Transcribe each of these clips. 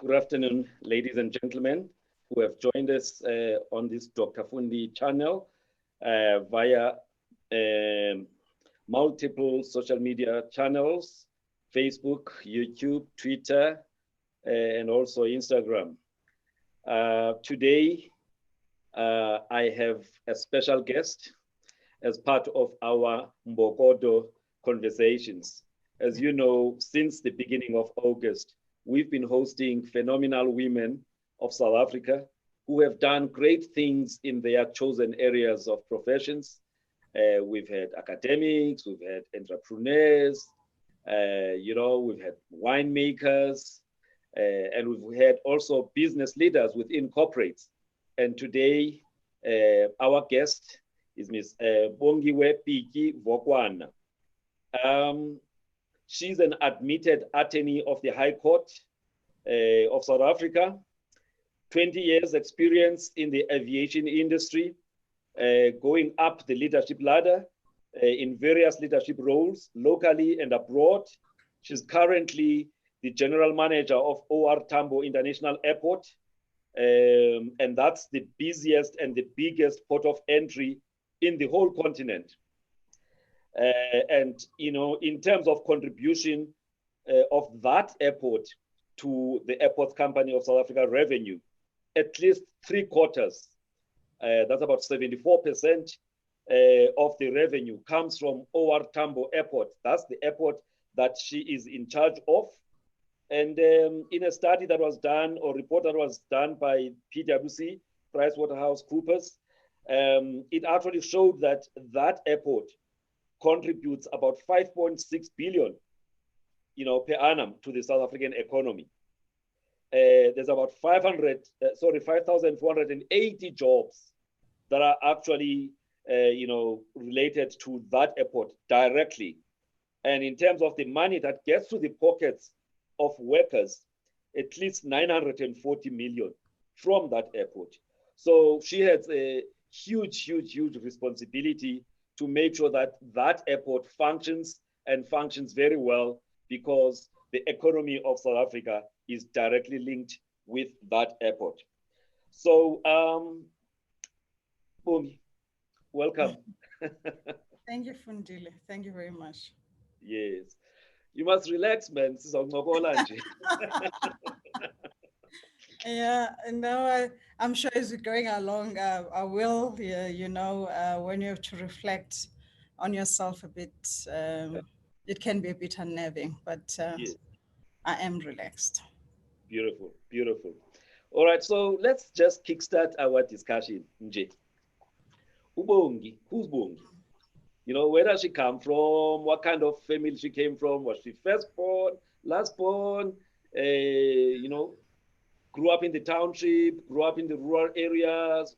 Good afternoon, ladies and gentlemen who have joined us on this Dr. Fundi channel via multiple social media channels, Facebook, YouTube, Twitter, and also Instagram. Today, I have a special guest as part of our Mbokodo conversations. As you know, since the beginning of August, we've been hosting phenomenal women of South Africa who have done great things in their chosen areas of professions. We've had academics, we've had entrepreneurs, we've had winemakers, and we've had also business leaders within corporates. And today, our guest is Ms. Bongiwe Pityi-Vokwana. She's an admitted attorney of the High Court of South Africa, 20 years experience in the aviation industry, going up the leadership ladder in various leadership roles, locally and abroad. She's currently the general manager of OR Tambo International Airport, and that's the busiest and the biggest port of entry in the whole continent. And, in terms of contribution of that airport to the Airports Company of South Africa revenue, at least 3/4, that's about 74% of the revenue comes from OR Tambo Airport. That's the airport that she is in charge of. And in a study that was done, or report that was done by PwC, PricewaterhouseCoopers, it actually showed that that airport contributes about 5.6 billion, per annum to the South African economy. There's about 5,480 jobs that are actually, related to that airport directly. And in terms of the money that gets to the pockets of workers, at least 940 million from that airport. So she has a huge responsibility to make sure that that airport functions and functions very well, because the economy of South Africa is directly linked with that airport. So, Bomi, welcome. Thank you, Fundi. Thank you very much. Yes. You must relax, man. Yeah, no, I'm sure as we're going along, I will, when you have to reflect on yourself a bit, it can be a bit unnerving, but Yes. I am relaxed. Beautiful. All right, so let's just kickstart our discussion, Nje. Ubongi, who's Bongi? Where does she come from? What kind of family she came from? Was she firstborn, lastborn? Grew up in the township, grew up in the rural areas,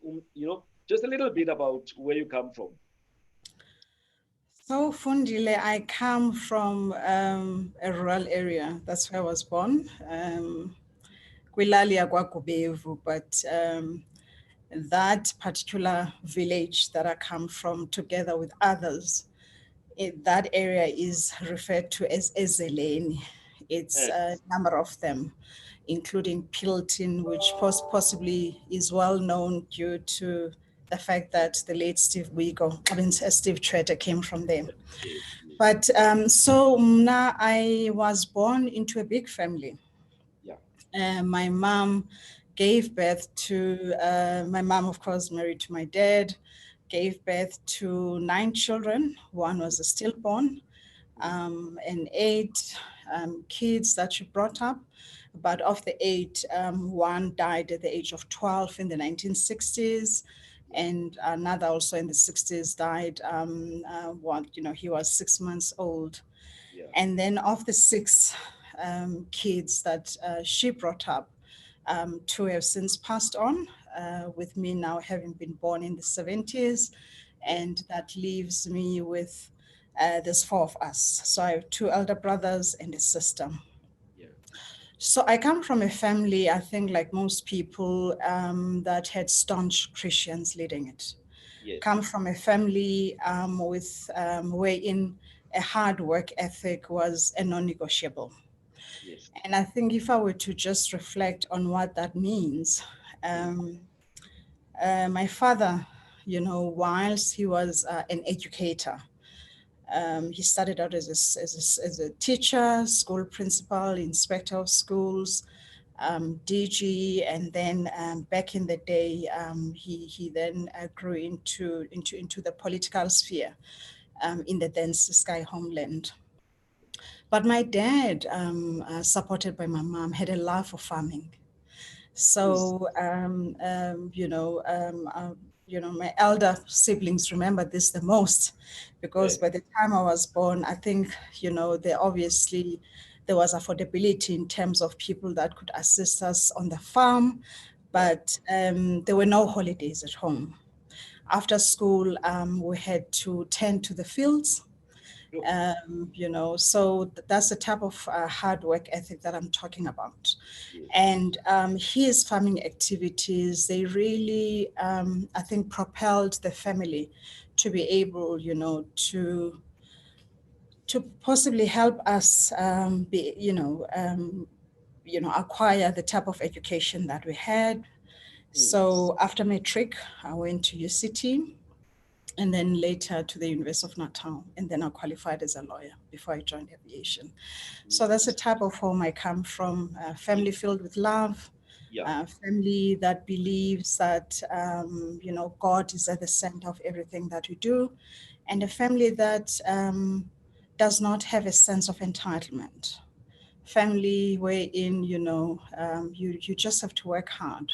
just a little bit about where you come from. So, Fundile, I come from a rural area. That's where I was born. Kwilali yaKwaGubevu, but that particular village that I come from, together with others, that area is referred to as Ezeleni. It's a number of them, including Pilton, which possibly is well known due to the fact that the late Steve Tshwete came from there. But so now I was born into a big family. Yeah. My mom gave birth to, my mom, of course, married to my dad, gave birth to 9 children. One was a stillborn, and 8 kids that she brought up. But of the 8, one died at the age of 12 in the 1960s, and another also in the 60s died. He was 6 months old. Yeah. And then of the 6 kids that she brought up, 2 have since passed on, with me now having been born in the 70s, and that leaves me with there's 4 of us. So I have 2 elder brothers and a sister. Yeah. So I come from a family, I think like most people, that had staunch Christians leading it. Yes. Come from a family wherein a hard work ethic was a non-negotiable. Yes. And I think if I were to just reflect on what that means, my father, whilst he was an educator, he started out as a teacher, school principal, inspector of schools, DG, and then back in the day, he then grew into the political sphere in the then Sky homeland. But my dad, supported by my mom, had a love for farming. So, my elder siblings remember this the most, because by the time I was born, I think, there was affordability in terms of people that could assist us on the farm, but there were no holidays at home. After school, we had to tend to the fields. So that's the type of hard work ethic that I'm talking about. And his farming activities, they really, I think, propelled the family to be able, to possibly help us acquire the type of education that we had. So after matric, I went to UCT, and then later to the University of Natal, and then I qualified as a lawyer before I joined aviation. So that's the type of home I come from, a family filled with love, a family that believes that, God is at the center of everything that we do, and a family that does not have a sense of entitlement. Family wherein, you just have to work hard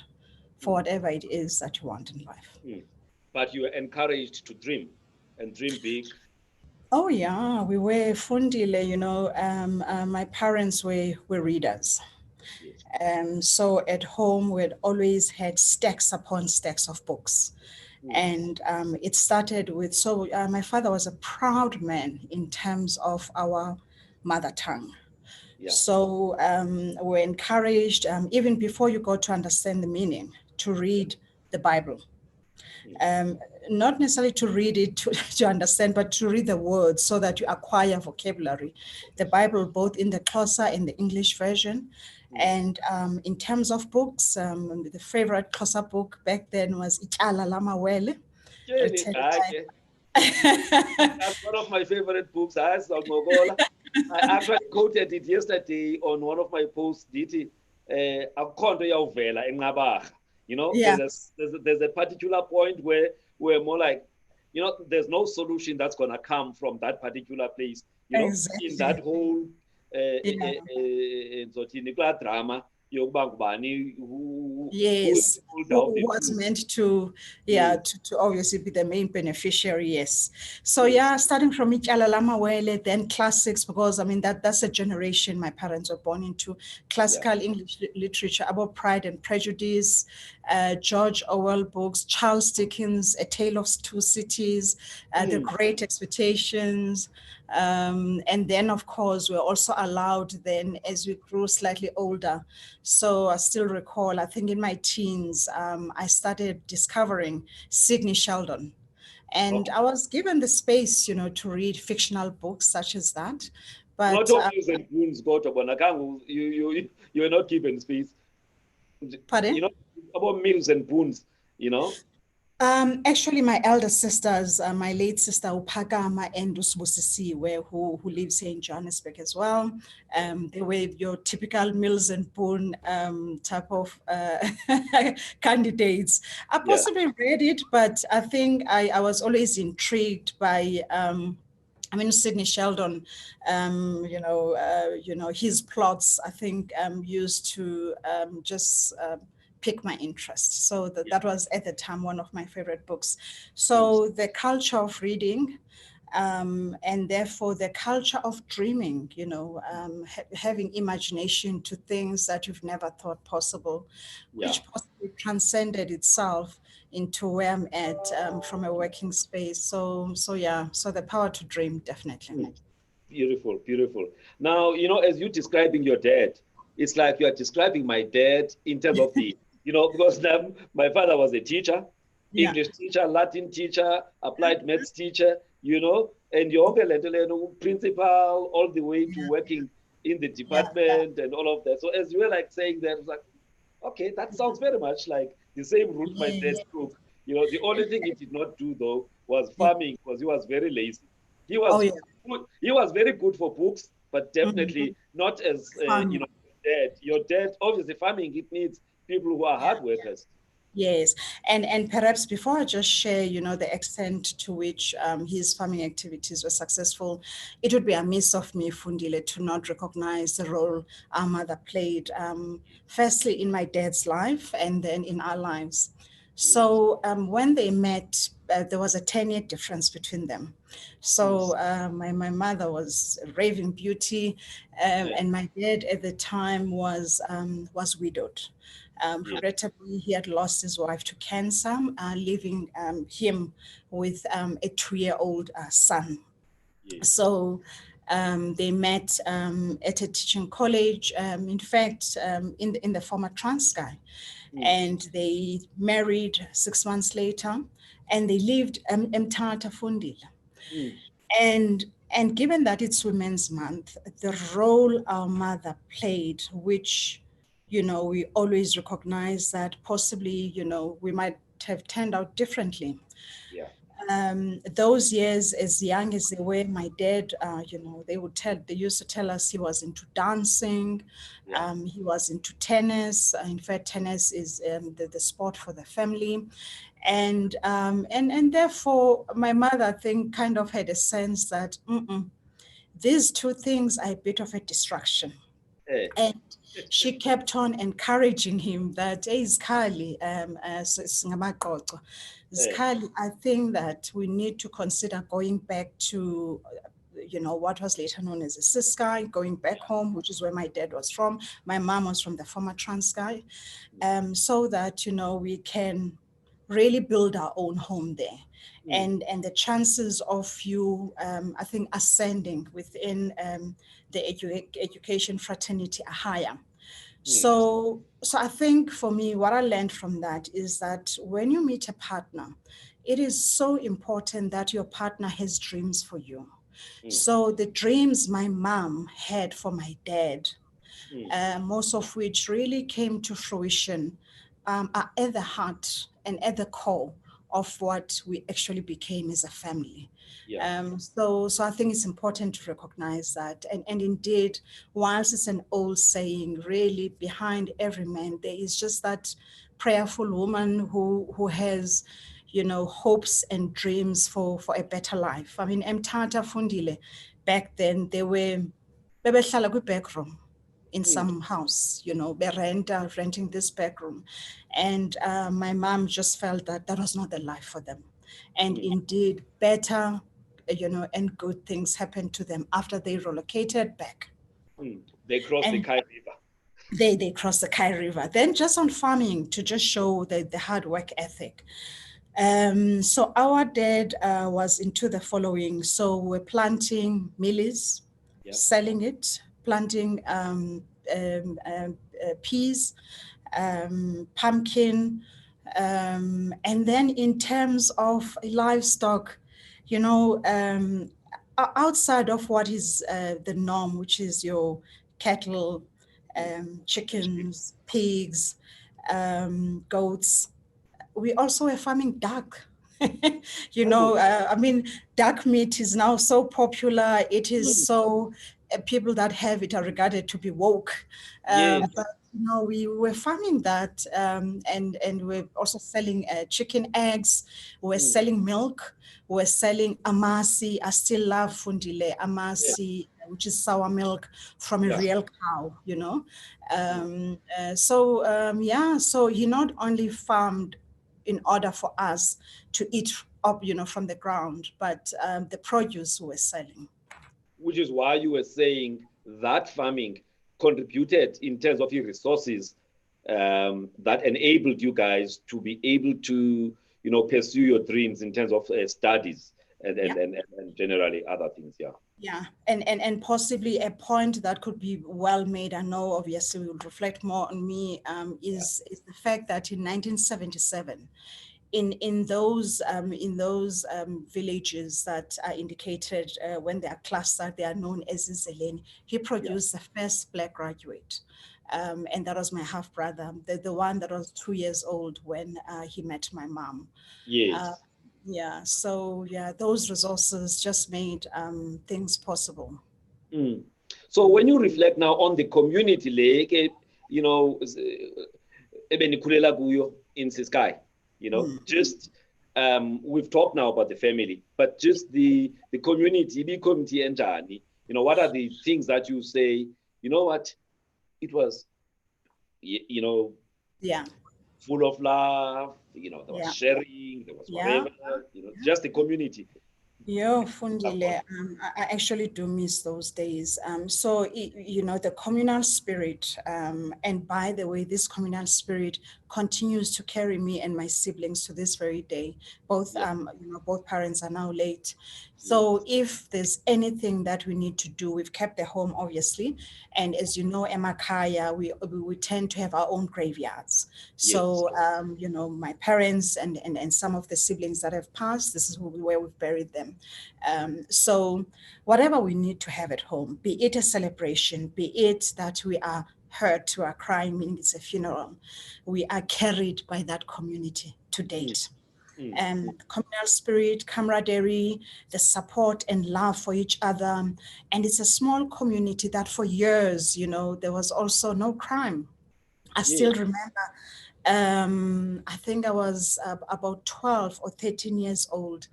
for whatever it is that you want in life. But you were encouraged to dream and dream big. Oh yeah, we were Fundile, my parents were readers. So at home, we had always had stacks upon stacks of books. And it started with, my father was a proud man in terms of our mother tongue. So we're encouraged, even before you go to understand the meaning, to read the Bible. Not necessarily to read it to understand, but to read the words so that you acquire vocabulary. The Bible, both in the Xhosa and the English version. And in terms of books, the favorite Xhosa book back then was Ityala Lamawele. That's one of my favorite books. I actually quoted it yesterday on one of my posts. There's a particular point where we're more like, there's no solution that's going to come from that particular place. Exactly. In that whole drama. Yes, who was meant to, to obviously be the main beneficiary, yes. So starting from Ityala Lamawele, then classics, because that's a generation my parents were born into, classical English literature about Pride and Prejudice, George Orwell books, Charles Dickens, A Tale of Two Cities, The Great Expectations. And then, of course, we're also allowed then, as we grew slightly older. So I still recall, I think in my teens, I started discovering Sidney Sheldon. And I was given the space, to read fictional books such as that. But not Mills and Boons, you were not given space. Pardon? About Mills and Boons, Actually, my elder sisters, my late sister Upagama and Usbusisiwe, who lives here in Johannesburg as well. They were your typical Mills and Boon type of candidates. I possibly read it, but I think I was always intrigued by Sidney Sheldon, his plots, I think, used to just pique my interest. So that was at the time one of my favorite books. So the culture of reading, and therefore the culture of dreaming, having imagination to things that you've never thought possible, which possibly transcended itself into where I'm at from a working space. So the power to dream, definitely. Beautiful, beautiful. Now, as you're describing your dad, it's like you are describing my dad in terms of the, because my father was a teacher, English teacher, Latin teacher, applied maths teacher, and your uncle, principal, all the way to working in the department and all of that. So as you were like saying that, it was like, okay, that sounds very much like the same route my dad took. You know, the only thing he did not do though was farming, because he was very lazy. He was he was very good for books, but definitely not as you know, dad. Your dad, obviously, farming, it needs people who are hard workers. Yes, and perhaps before I just share, you know, the extent to which his farming activities were successful, it would be amiss of me, Fundile, to not recognize the role our mother played, firstly in my dad's life and then in our lives. So when they met, there was a 10-year difference between them. So my mother was a raving beauty, and my dad at the time was widowed. Regrettably, he had lost his wife to cancer, leaving him with a 2-year-old son. So they met at a teaching college, in fact, in the former Transkei. And they married 6 months later, and they lived Mthatha Fundi. And given that it's Women's Month, the role our mother played, which, you know, we always recognize that possibly, you know, we might have turned out differently. Those years, as young as they were, my dad, you know, they used to tell us he was into dancing, he was into tennis. In fact, tennis is the sport for the family. And therefore, my mother, I think, kind of had a sense that these two things are a bit of a distraction. And she kept on encouraging him that, hey, Skali, Skali, I think that we need to consider going back to, you know, what was later known as a Ciskei, going back home, which is where my dad was from. My mom was from the former Transkei, so that, you know, we can really build our own home there. And the chances of you, I think, ascending within the education fraternity are higher. So I think for me, what I learned from that is that when you meet a partner, it is so important that your partner has dreams for you. So the dreams my mom had for my dad, most of which really came to fruition, are at the heart and at the core of what we actually became as a family. So I think it's important to recognize that. And indeed, whilst it's an old saying, really behind every man, there is just that prayerful woman who has, you know, hopes and dreams for a better life. I mean, Mthatha Fundile, back then, they were bebehlala kwi-back room in some house, you know, renting this back room. And my mom just felt that that was not the life for them. And indeed, better, you know, and good things happened to them after they relocated back. They crossed the Kai River. They crossed the Kai River. Then just on farming, to just show the hard work ethic. So our dad was into the following. So we're planting mealies, selling it, planting peas, pumpkin, and then in terms of livestock, you know, outside of what is the norm, which is your cattle, chickens, pigs, goats, we also are farming duck. You know, I mean, duck meat is now so popular. It is so, people that have it are regarded to be woke. But, you know, we were farming that, and we're also selling chicken eggs. We're selling milk. We're selling amasi. I still love Fundile, amasi, which is sour milk from a real cow, you know. So he not only farmed in order for us to eat up, you know, from the ground, but the produce we're selling. Which is why you were saying that farming contributed in terms of your resources that enabled you guys to be able to, you know, pursue your dreams in terms of studies and generally other things. Yeah, and possibly a point that could be well made, I know obviously will reflect more on me, is the fact that in 1977, in those villages that are indicated when they are clustered, they are known as Zeleni. He produced the first Black graduate. And that was my half brother, the one that was 2 years old when he met my mom. Yes. So those resources just made things possible. Mm. So when you reflect now on the community, like, you know, ebenikulela kuyo in Siskai, you know, just we've talked now about the family, but just the community, the community enjani, you know, what are the things that you say, you know what, it was, you know, full of love, you know, there was sharing, there was whatever, you know, just the community. Yeah, Fundile, I actually do miss those days. So, you know, the communal spirit, and by the way, this communal spirit continues to carry me and my siblings to this very day. Both, you know, both parents are now late. So if there's anything that we need to do, we've kept the home, obviously. And as you know, Emakaya, we tend to have our own graveyards. So, you know, my parents and some of the siblings that have passed, this is where we've buried them. So whatever we need to have at home, be it a celebration, be it that we are hurt, we are crying, meaning it's a funeral, we are carried by that community to date. Communal spirit, camaraderie, the support and love for each other. And it's a small community that for years, you know, there was also no crime. I still remember, I think I was about 12 or 13 years old.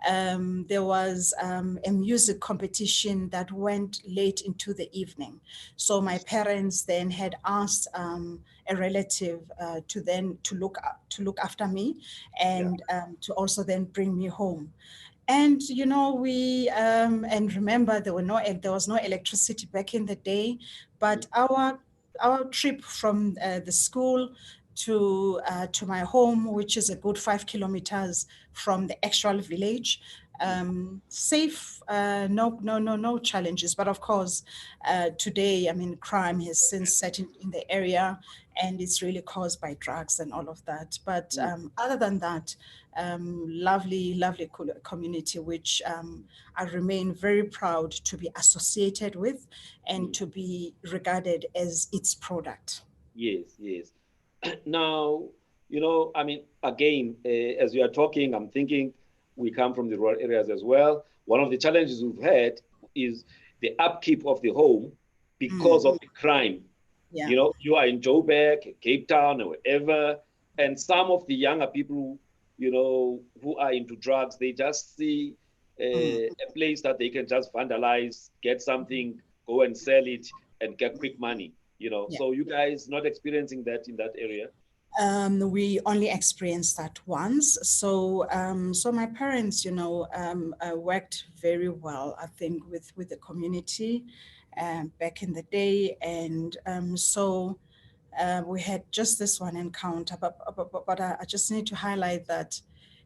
There was a music competition that went late into the evening. So my parents then had asked a relative to look after me and to also then bring me home. And you know, we and remember there was no electricity back in the day, but our trip from the school to my home, which is a good 5 kilometers from the actual village, safe, no challenges. But of course, today, I mean, crime has since set in the area, and it's really caused by drugs and all of that. But other than that, lovely community, which I remain very proud to be associated with and to be regarded as its product. Yes. Now, you know, I mean, again, as you are talking, I'm thinking we come from the rural areas as well. One of the challenges we've had is the upkeep of the home because of the crime. You know, you are in Joburg, Cape Town, or wherever, and some of the younger people, you know, who are into drugs, they just see a place that they can just vandalize, get something, go and sell it, and get quick money. You know, so you guys not experiencing that in that area? We only experienced that once. So, so my parents, you know, worked very well, I think, with the community back in the day, and so we had just this one encounter. But I just need to highlight that,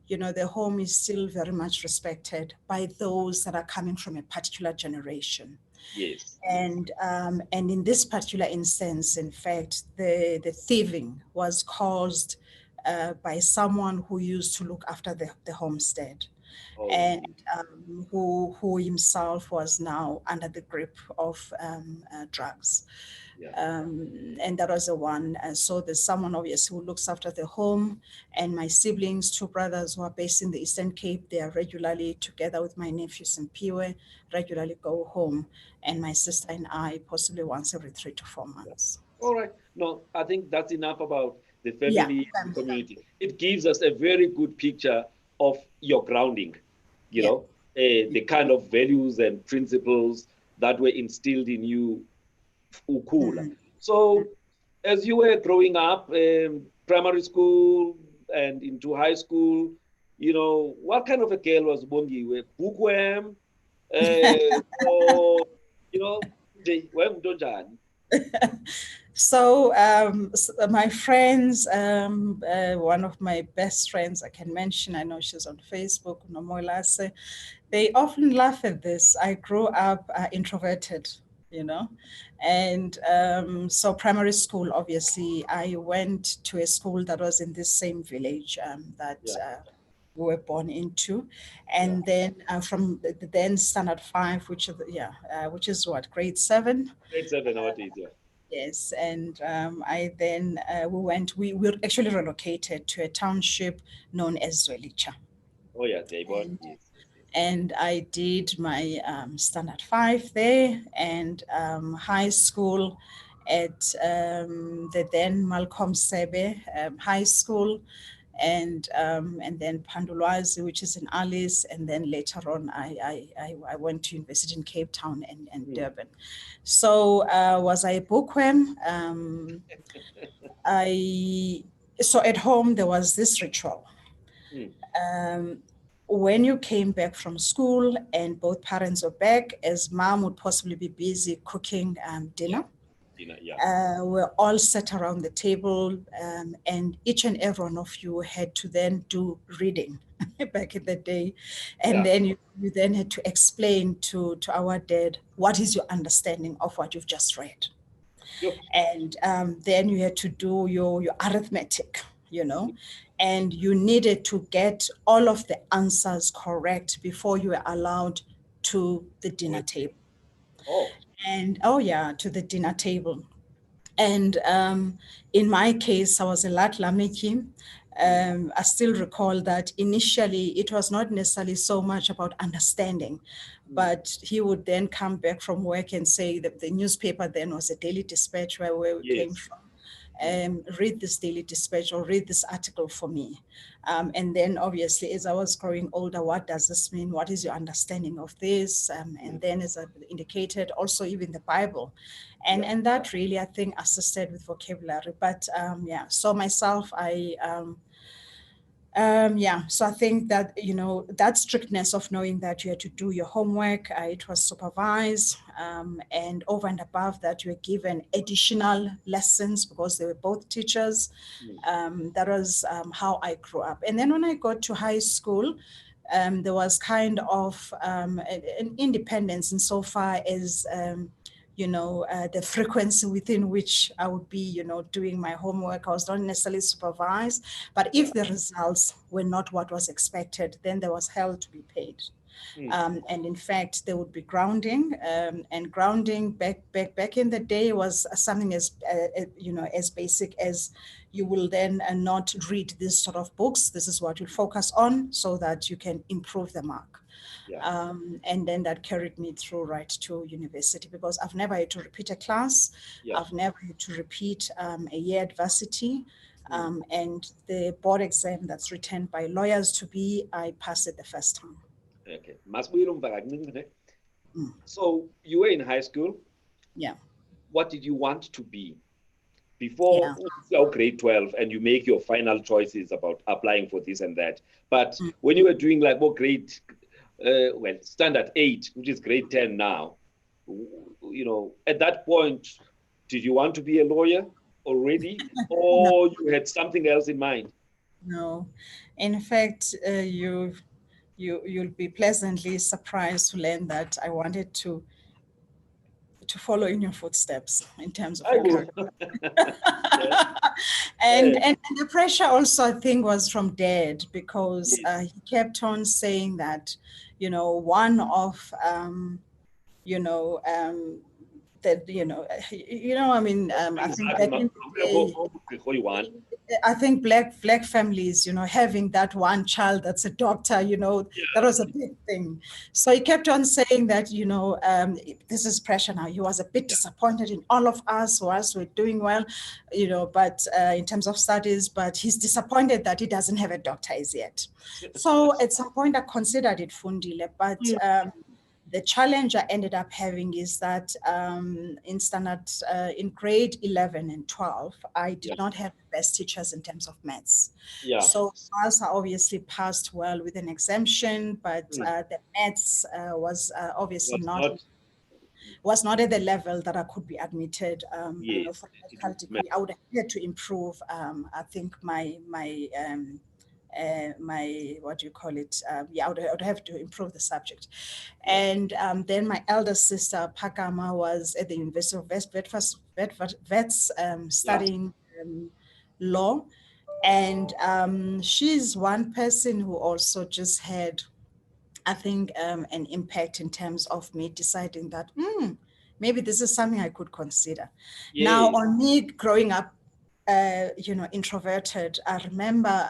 you know, the home is still very much respected by those that are coming from a particular generation. Yes. And in this particular instance, in fact, the thieving was caused by someone who used to look after the homestead, and who himself was now under the grip of drugs. And that was the one. So there's someone obviously who looks after the home, and my siblings, two brothers who are based in the Eastern Cape, they are regularly together with my nephews in Piwe, regularly go home, and my sister and I possibly once every 3 to 4 months. All right. No, I think that's enough about the family and the community. It gives us a very good picture of your grounding, you know, the kind of values and principles that were instilled in you, Ukula. So as you were growing up, primary school and into high school, you know, what kind of a girl was Bongiwe? Bookworm? Or, you know, So, my friends, one of my best friends, I can mention, I know she's on Facebook, Nomoilase, they often laugh at this. I grew up introverted, you know. And so primary school, obviously, I went to a school that was in this same village that we were born into. And then from then standard 5, which is, which is what, grade 7? Grade 7 nowadays, Yes, and I then we were actually relocated to a township known as Zwelicha. Oh yeah, they bought, yes. And I did my standard 5 there, and high school at the then Malcolm Sebe High School, and then Pandulwazi, which is in Alice, and then later on I went to university in Cape Town and Durban. So was I a bookworm? So at home there was this ritual. When you came back from school and both parents were back, as mom would possibly be busy cooking dinner, we're all sat around the table, and each and every one of you had to then do reading back in the day. And then you then had to explain to our dad, what is your understanding of what you've just read? And then you had to do your arithmetic, and you needed to get all of the answers correct before you were allowed to the dinner table. And to the dinner table. And in my case, I was a Latlamiki. I still recall that initially it was not necessarily so much about understanding, but he would then come back from work and say that the newspaper then was a Daily Dispatch, where we came from. Read this Daily Dispatch or read this article for me. And then obviously, as I was growing older, what does this mean? What is your understanding of this? And then, as I indicated, also even the Bible. And that really, I think, assisted with vocabulary. But so myself, so I think that, that strictness of knowing that you had to do your homework, it was supervised, and over and above that, you were given additional lessons because they were both teachers. That was how I grew up. And then when I got to high school, there was kind of an independence insofar as the frequency within which I would be, doing my homework. I was not necessarily supervised, but if the results were not what was expected, then there was hell to be paid. And in fact, there would be grounding, and grounding back in the day was something as as basic as, you will then not read this sort of books. This is what you'll focus on so that you can improve the mark. And then that carried me through right to university, because I've never had to repeat a class. I've never had to repeat a year at varsity. And the board exam that's written by lawyers to be, I passed it the first time. Okay. So you were in high school. What did you want to be before grade 12 and you make your final choices about applying for this and that? But when you were doing like more grade, standard 8, which is grade 10 now, at that point, did you want to be a lawyer already, or you had something else in mind? No, in fact, you'll be pleasantly surprised to learn that I wanted to follow in your footsteps in terms of your career. And the pressure also, I think, was from Dad, because he kept on saying that, one of I think back in the day, I think black families, having that one child that's a doctor, that was a big thing. So he kept on saying that, this is pressure now. He was a bit disappointed in all of us, whilst we're doing well, but in terms of studies, but he's disappointed that he doesn't have a doctor as yet. So at some point I considered it, Fundile, but the challenge I ended up having is that in grade 11 and 12, I did not have the best teachers in terms of maths. So whilst I obviously passed well with an exemption, but the maths was obviously was not at the level that I could be admitted for a medical degree. I would have had to improve, I think, my my, what do you call it? I would have to improve the subject. And then my elder sister, Pakama, was at the University of Vets studying law. And she's one person who also just had, I think, an impact in terms of me deciding that maybe this is something I could consider. Now, on me growing up, introverted, I remember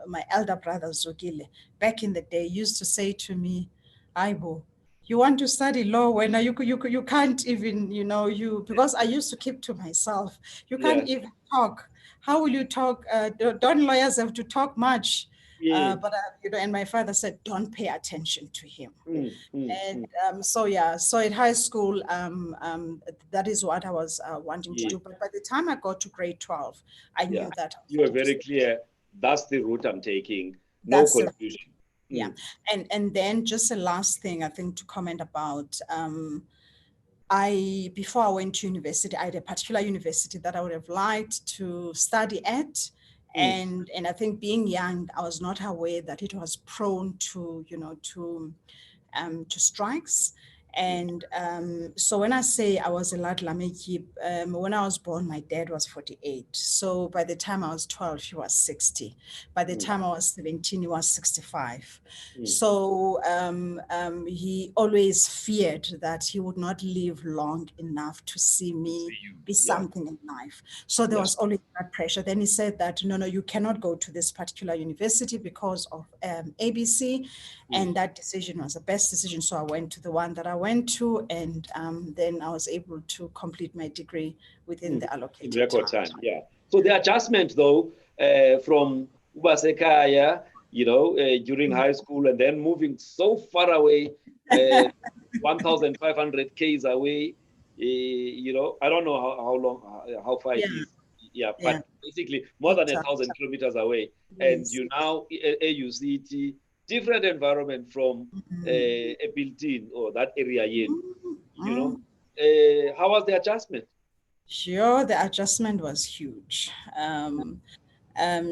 my elder brother Zogile back in the day used to say to me, Aibo, you want to study law when you can't even, because I used to keep to myself. You can't even talk. How will you talk? Don't lawyers have to talk much? And my father said, don't pay attention to him. So at high school, that is what I was wanting to do. But by the time I got to grade 12, I knew that. You were very clear. That's the route I'm taking. No confusion. Yeah. And then just the last thing I think to comment about, before I went to university, I had a particular university that I would have liked to study at. And I think being young, I was not aware that it was prone to, to strikes. And so when I say I was a Latlameki, when I was born, my dad was 48. So by the time I was 12, he was 60. By the time I was 17, he was 65. So he always feared that he would not live long enough to see me be something in life. So there was always that pressure. Then he said that, no, you cannot go to this particular university because of ABC. And that decision was the best decision. So I went to the one that I went to, and then I was able to complete my degree within the allocated record time. Yeah. So the adjustment, though, from Ubasekaya, during high school, and then moving so far away, 1,500 k's away, I don't know how far it is. But basically more than 1,000 kilometers away. And you now AUCT, different environment from a built-in or that area how was the adjustment? Sure, the adjustment was huge.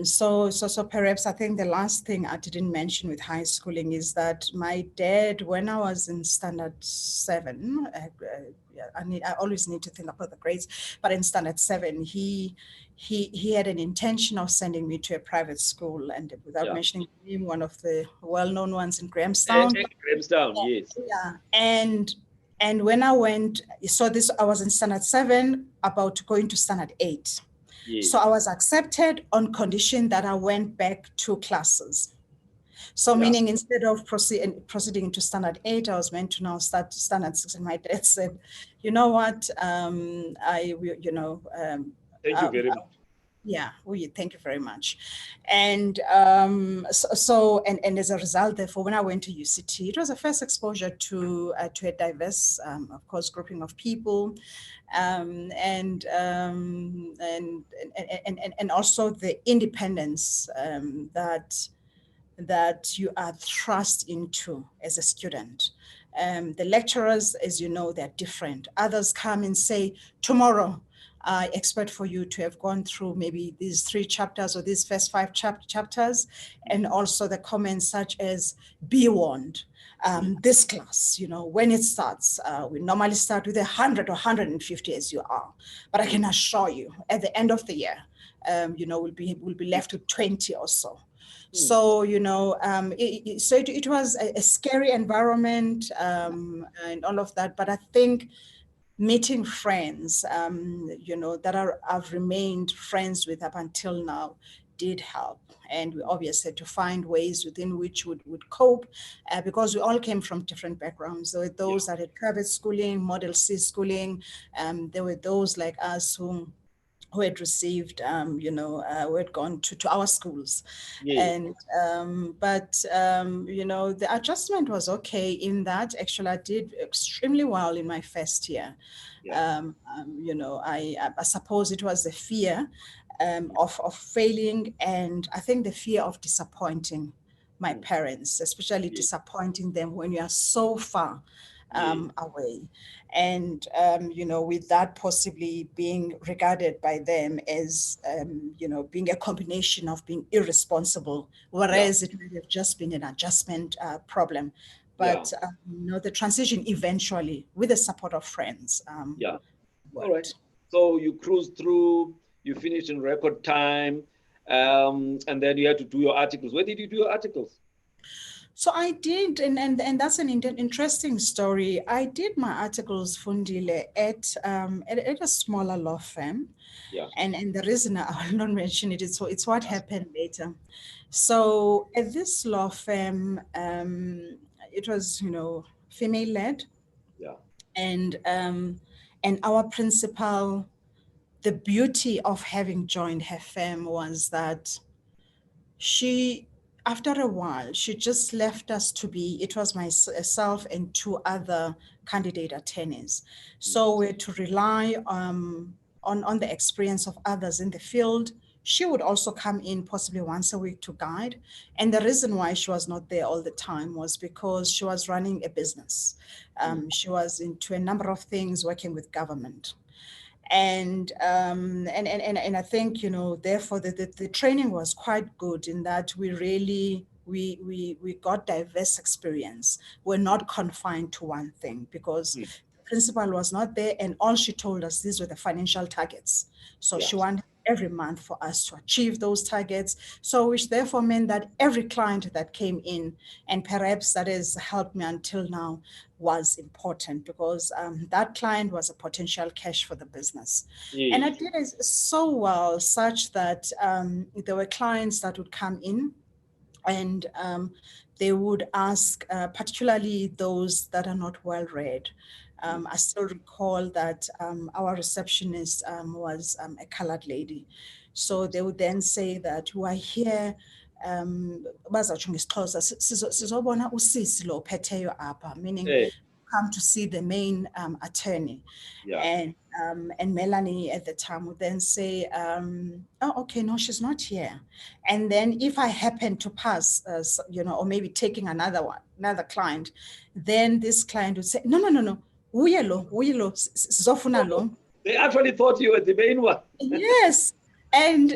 So perhaps I think the last thing I didn't mention with high schooling is that my dad, when I was in standard 7, I always need to think about the grades, but in standard 7, he had an intention of sending me to a private school, and without mentioning him, one of the well-known ones in Grahamstown. Grahamstown, yes. Yeah, and when I went, I was in standard 7, about to go into standard 8. Yes. So I was accepted on condition that I went back 2 classes. So meaning instead of proceeding into standard 8, I was meant to now start standard 6. And my dad said, you know what, thank you very much. Yeah, thank you very much. And and as a result, therefore, when I went to UCT, it was a first exposure to a diverse, of course, grouping of people, and also the independence that you are thrust into as a student. The lecturers, as you know, they're different. Others come and say, tomorrow, I expect for you to have gone through maybe these 3 chapters or these first 5 chapters, and also the comments such as, be warned, this class, when it starts, we normally start with 100 or 150 as you are, but I can assure you at the end of the year, we'll be left with 20 or so. So, it was a scary environment and all of that, but I think meeting friends, that I've remained friends with up until now did help. And we obviously had to find ways within which would cope because we all came from different backgrounds. There were those that had private schooling, Model C schooling. There were those like us who had received, who had gone to our schools. And, the adjustment was okay in that actually I did extremely well in my first year. I suppose it was the fear of failing, and I think the fear of disappointing my parents, especially disappointing them when you are so far away. And, with that possibly being regarded by them as, being a combination of being irresponsible, whereas it might have just been an adjustment problem. But, the transition eventually, with the support of friends, worked. All right. So you cruised through, you finished in record time, and then you had to do your articles. Where did you do your articles? So I did, and that's an interesting story. I did my articles, Fundile, at a smaller law firm. Yeah. And the reason I will not mention it is so it's what happened later. So at this law firm, it was, female-led. Yeah. And our principal, the beauty of having joined her firm was that after a while, she just left us to be, it was myself and two other candidate attorneys. So we're to rely on the experience of others in the field. She would also come in possibly once a week to guide. And the reason why she was not there all the time was because she was running a business. She was into a number of things, working with government. And I think, therefore the training was quite good in that we really we got diverse experience. We're not confined to one thing because the principal was not there, and all she told us, these were the financial targets. So she wanted every month for us to achieve those targets. So which therefore meant that every client that came in, and perhaps that has helped me until now, was important because that client was a potential cash for the business. And I did it so well such that there were clients that would come in and they would ask, particularly those that are not well read. I still recall that our receptionist was a colored lady. So they would then say that we are here, bazatsho ngesixhosa sizobona usisi lo phetheyo apha, meaning come to see the main attorney. And Melanie at the time would then say, oh, okay, no, she's not here. And then if I happen to pass, or maybe taking another client, then this client would say, no, uyelo, sizofuna lo. They actually thought you were the main one. Yes. And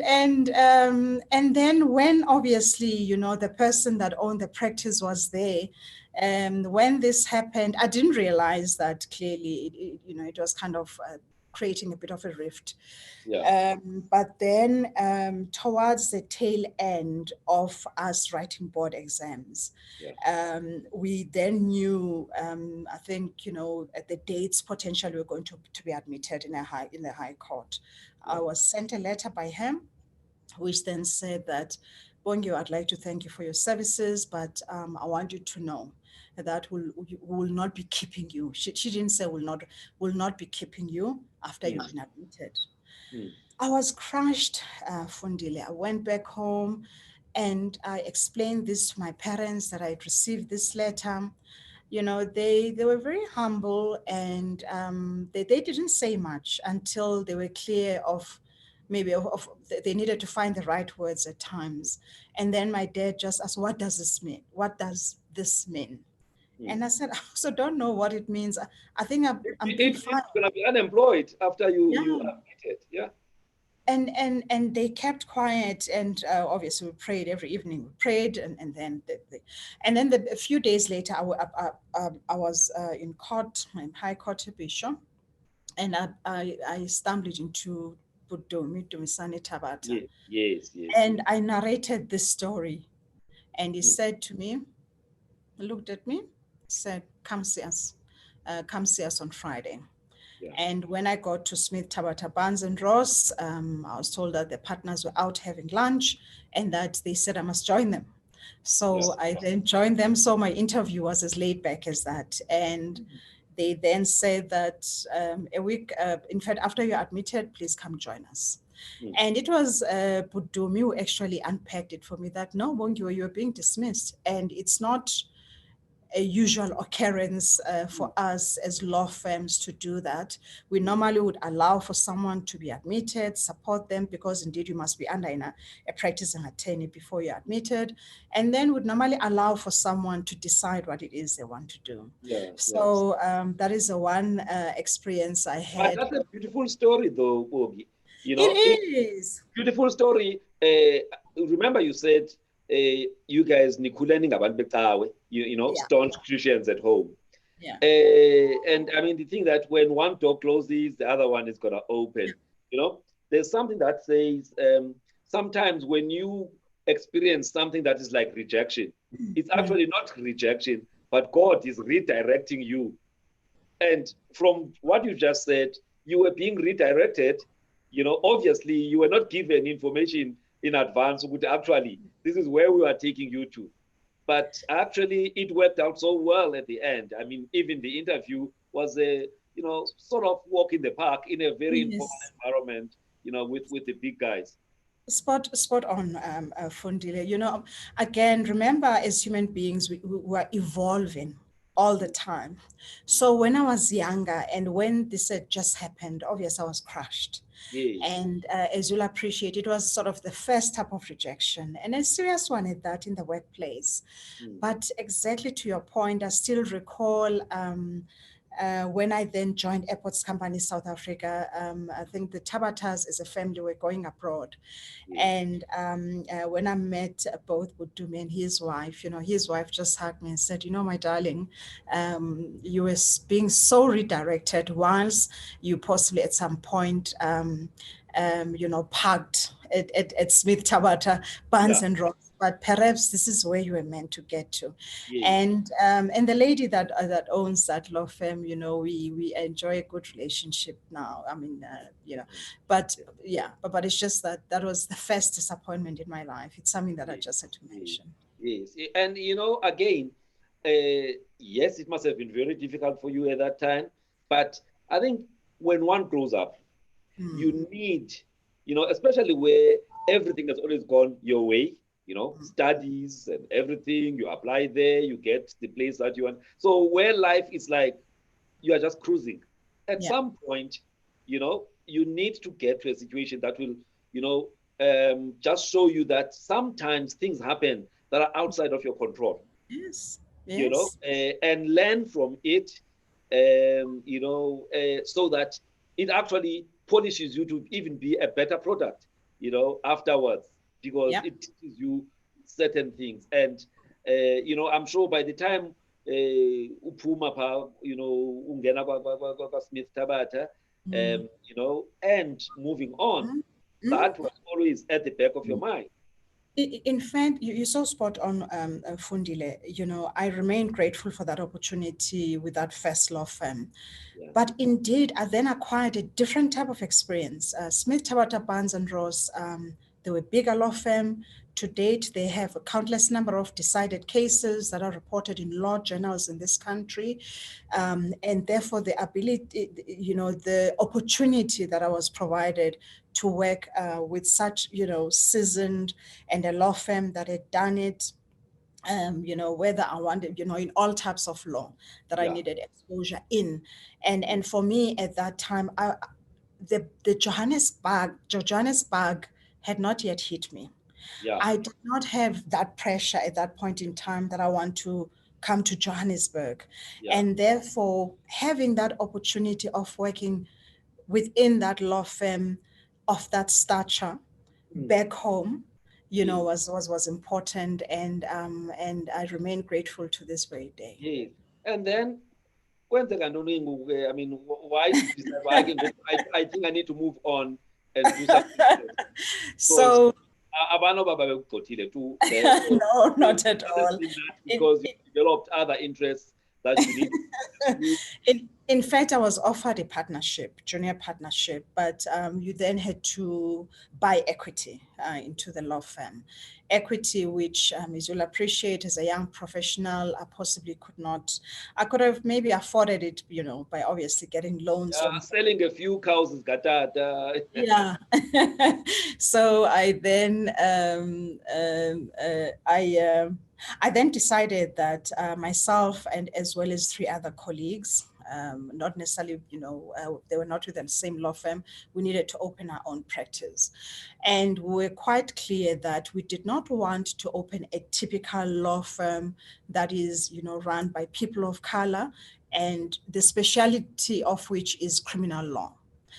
then when obviously, the person that owned the practice was there, and when this happened, I didn't realize that clearly, it was kind of creating a bit of a rift. But then towards the tail end of us writing board exams, we then knew, I think, at the dates potentially we're going to be admitted in the High Court. I was sent a letter by him, which then said that, Bongiwe, I'd like to thank you for your services, but I want you to know that we will not be keeping you. She didn't say will not be keeping you after you've been admitted. I was crushed, Fundile. I went back home and I explained this to my parents that I'd received this letter. They were very humble, and they didn't say much until they were clear of maybe they needed to find the right words at times. And then my dad just asked, what does this mean? What does this mean? And I said, I also don't know what it means. I think I'm being fine. You're going to be unemployed after you admitted. And they kept quiet, and obviously we prayed every evening. We prayed, and then a few days later, I was in court, in High Court Bishop, and I stumbled into Dumisani Tabata. Yes. And I narrated this story, and he said to me, looked at me, said, come see us on Friday. And when I got to Smith, Tabata, Barnes and Ross, I was told that the partners were out having lunch and that they said I must join them. So I then joined them. So my interview was as laid back as that. And they then said that a week, in fact, after you're admitted, please come join us. And it was Budumi who actually unpacked it for me that, no, Bongiwe, you're being dismissed. And it's not a usual occurrence for us as law firms to do that. We normally would allow for someone to be admitted, support them, because indeed you must be under a practicing attorney before you're admitted, and then would normally allow for someone to decide what it is they want to do. Yeah. So that is the one experience I had. But that's a beautiful story, though, Bogi. You know, It is. Beautiful story. Remember, you said you guys nikuleni ngabantu becawe, you know, Yeah. staunch Christians at home. Yeah. And I mean, the thing that when one door closes, the other one is gonna open. You know, there's something that says sometimes when you experience something that is like rejection, it's actually not rejection, but God is redirecting you. And from what you just said, you were being redirected. You know, obviously, you were not given information in advance. Actually, this is where we are taking you to. But actually, it worked out so well at the end. I mean, even the interview was a, you know, sort of walk in the park in a very informal environment, you know, with the big guys. Spot on, Fundile. You know, again, remember, as human beings, we are evolving all the time. So when I was younger and when this had just happened, obviously I was crushed. Yes. And as you'll appreciate, it was sort of the first type of rejection, and a serious one at that, in the workplace. But exactly to your point, I still recall when I then joined Airports Company South Africa, I think the Tabatas as a family were going abroad. And when I met both Budume and his wife, you know, his wife just hugged me and said, you know, my darling, you were being so redirected whilst you possibly at some point, you know, parked at Smith Tabata, Barnes and Ross. But perhaps this is where you were meant to get to. And the lady that owns that law firm, you know, we enjoy a good relationship now. I mean, you know, but yeah, but it's just that was the first disappointment in my life. It's something that I just had to mention. Yes, and you know, again, yes, it must have been very difficult for you at that time. But I think when one grows up, you need, you know, especially where everything has always gone your way, you know, studies and everything, you apply there, you get the place that you want. So where life is like, you are just cruising. At some point, you know, you need to get to a situation that will, you know, just show you that sometimes things happen that are outside of your control. Yes. You know, and learn from it, you know, so that it actually polishes you to even be a better product, you know, afterwards, because it teaches you certain things. And, you know, I'm sure by the time uphuma pha, you know, ungena Smith Tabata, you know, and moving on, that was always at the back of your mind. In fact, you're so spot on, Fundile. You know, I remain grateful for that opportunity with that first law firm. But indeed, I then acquired a different type of experience. Smith, Tabata, Barnes and Ross, they were a bigger law firm. To date, they have a countless number of decided cases that are reported in law journals in this country. And therefore, the ability, you know, the opportunity that I was provided to work with such, you know, seasoned and a law firm that had done it, you know, whether I wanted, you know, in all types of law that I needed exposure in. And for me at that time, the Johannesburg had not yet hit me. I did not have that pressure at that point in time that I want to come to Johannesburg. And therefore, having that opportunity of working within that law firm of that stature back home, you know, was important, and I remain grateful to this very day. Yes. And then I mean, why did you decide? I think I need to move on and do something else. So No, not at all. Because you developed other interests that you need. In fact, I was offered a partnership, junior partnership, but you then had to buy equity into the law firm. Equity, which, as you'll appreciate, as a young professional, I possibly could not. I could have maybe afforded it, you know, by obviously getting loans. Selling a few cows is gatata. Yeah. So I then I then decided that myself and as well as 3 other colleagues, not necessarily, they were not with the same law firm, we needed to open our own practice. And we were quite clear that we did not want to open a typical law firm that is, run by people of color, and the specialty of which is criminal law.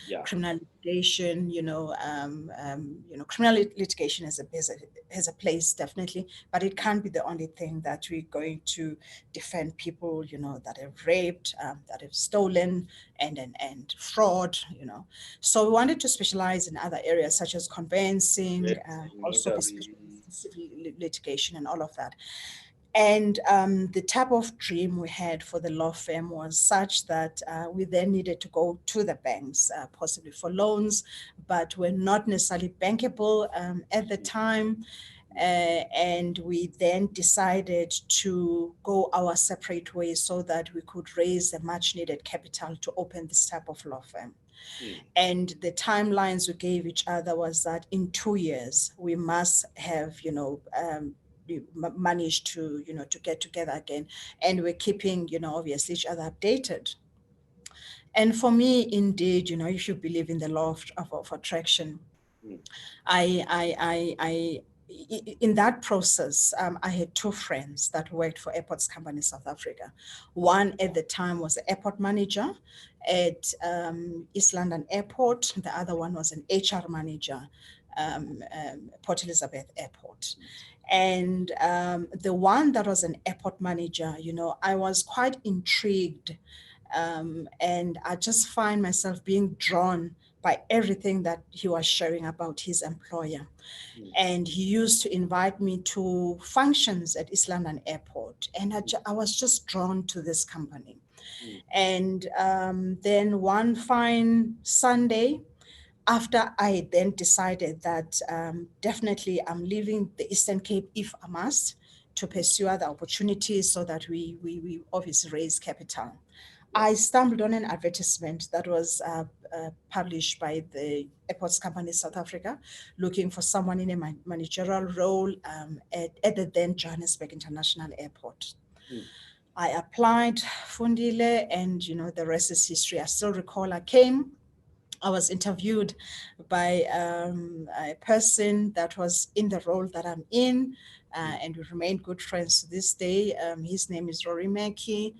Yeah. Criminal litigation, criminal litigation has a place, definitely, but it can't be the only thing that we're going to defend people, that have raped, that have stolen, and fraud, So we wanted to specialize in other areas such as conveyancing, also civil litigation and all of that. And the type of dream we had for the law firm was such that we then needed to go to the banks, possibly for loans, but were not necessarily bankable at the time. And we then decided to go our separate ways so that we could raise the much needed capital to open this type of law firm. And the timelines we gave each other was that in 2 years, we must have, we managed to, to get together again, and we're keeping, obviously each other updated. And for me, indeed, if you believe in the law of attraction, I in that process, I had 2 friends that worked for Airports Company South Africa. One at the time was the airport manager at East London Airport. The other one was an HR manager, Port Elizabeth Airport. And the one that was an airport manager, I was quite intrigued, and I just find myself being drawn by everything that he was sharing about his employer. And he used to invite me to functions at East London Airport. And I was just drawn to this company. And then one fine Sunday, after I then decided that definitely I'm leaving the Eastern Cape if I must, to pursue other opportunities so that we obviously raise capital. I stumbled on an advertisement that was published by the Airports Company South Africa, looking for someone in a managerial role at the then Johannesburg International Airport. I applied, Fundile, and the rest is history. I still recall I was interviewed by a person that was in the role that I'm in, and we remain good friends to this day. His name is Rory Mackey.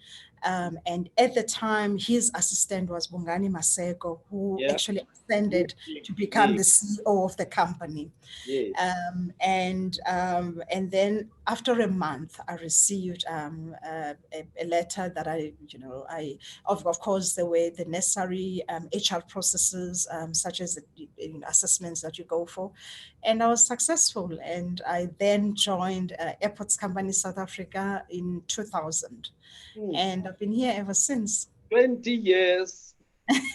And at the time, his assistant was Bongani Maseko, who actually ascended to become the CEO of the company. And then after a month, I received a letter that I of course, there were the necessary HR processes, such as the assessments that you go for. And I was successful. And I then joined Airports Company South Africa in 2000. And I've been here ever since. 20 years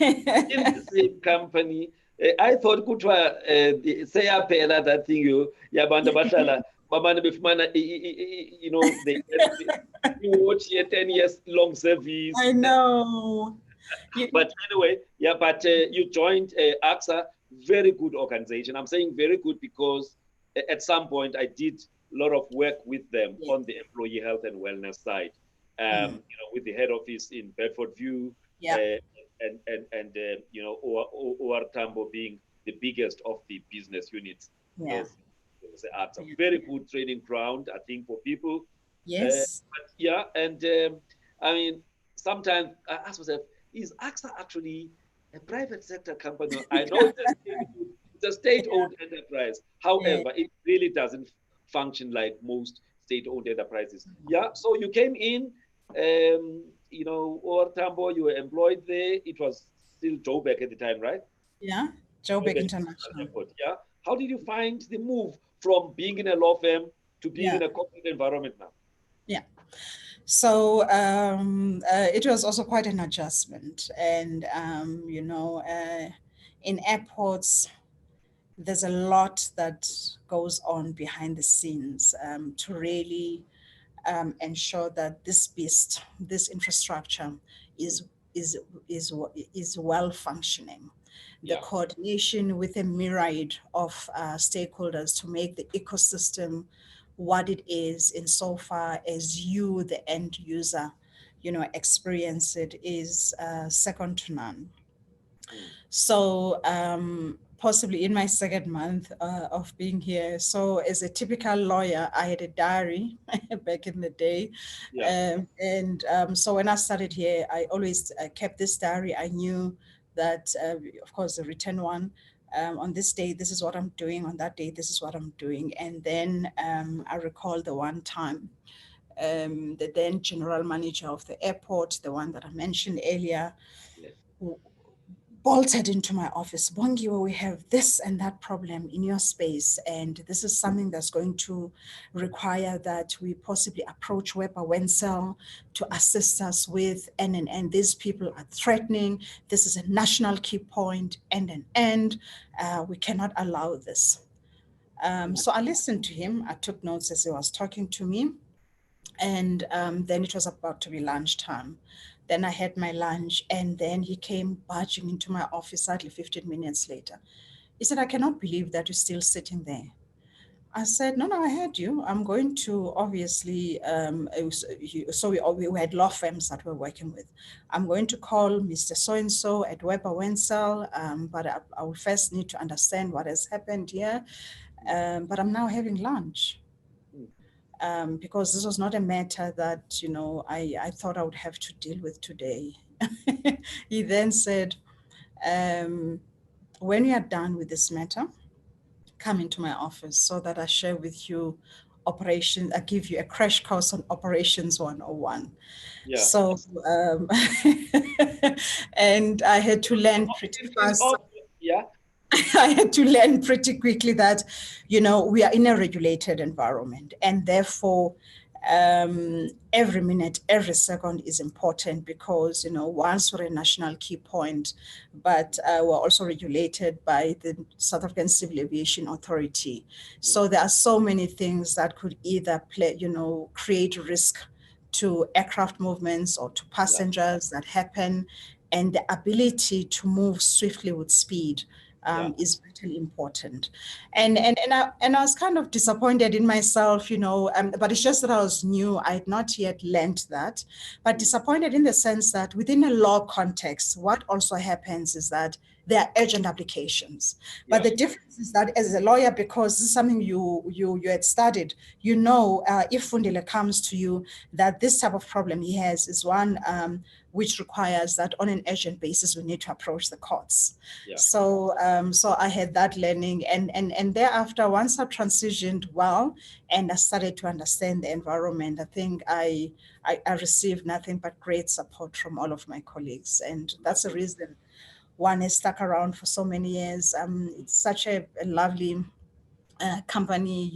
in the same company. I thought kutwa seyaphela that thing yabantu abahlala babana befumana they watch here 10 years long service. I know. But anyway, but you joined AXA, very good organization. I'm saying very good because at some point I did a lot of work with them on the employee health and wellness side. With the head office in Bedford View, and OR Tambo being the biggest of the business units. It's a very good training ground, I think, for people. Yes. I mean, sometimes I ask myself, is AXA actually a private sector company? I know it's a state-owned enterprise. However, it really doesn't function like most state-owned enterprises. So you came in, OR Tambo, you were employed there. It was still Joburg at the time, right? Yeah, Joburg International. Airport. Yeah. How did you find the move from being in a law firm to being in a corporate environment now? Yeah. So it was also quite an adjustment. And, in airports, there's a lot that goes on behind the scenes to really ensure that this infrastructure is well functioning. The coordination with a myriad of stakeholders to make the ecosystem what it is insofar as you, the end user, experience it is second to none. So possibly in my second month of being here. So as a typical lawyer, I had a diary back in the day. Yeah. So when I started here, I always kept this diary. I knew that, of course, the written one, on this day, this is what I'm doing. On that day, this is what I'm doing. And then I recall the one time the then general manager of the airport, the one that I mentioned earlier, Yes. bolted into my office. Bongiwe, we have this and that problem in your space, and this is something that's going to require that we possibly approach Weber Wenzel to assist us with, and these people are threatening. This is a national key point, and we cannot allow this. So I listened to him. I took notes as he was talking to me. And then it was about to be lunchtime. Then I had my lunch, and then he came barging into my office hardly 15 minutes later. He said, I cannot believe that you're still sitting there. I said, no, I heard you. I'm going to obviously, we had law firms that we're working with. I'm going to call Mr. So-and-so at Weber Wenzel, but I will first need to understand what has happened here. But I'm now having lunch. Because this was not a matter that, I thought I would have to deal with today. He then said, when you are done with this matter, come into my office so that I share with you operations. I give you a crash course on operations 101. Yeah. So, and I had to learn pretty fast. Yeah. I had to learn pretty quickly that, we are in a regulated environment, and therefore every minute, every second is important because, once we're a national key point, but we're also regulated by the South African Civil Aviation Authority. So there are so many things that could either create risk to aircraft movements or to passengers that happen, and the ability to move swiftly with speed is vitally important. And I was kind of disappointed in myself, but it's just that I was new. I had not yet learned that, but disappointed in the sense that within a law context, what also happens is that there are urgent applications. But the difference is that as a lawyer, because this is something you had studied, if Fundile comes to you that this type of problem he has is one which requires that on an urgent basis, we need to approach the courts. Yeah. So I had that learning, and thereafter, once I transitioned well, and I started to understand the environment, I think I received nothing but great support from all of my colleagues, and that's the reason one has stuck around for so many years. It's such a lovely company,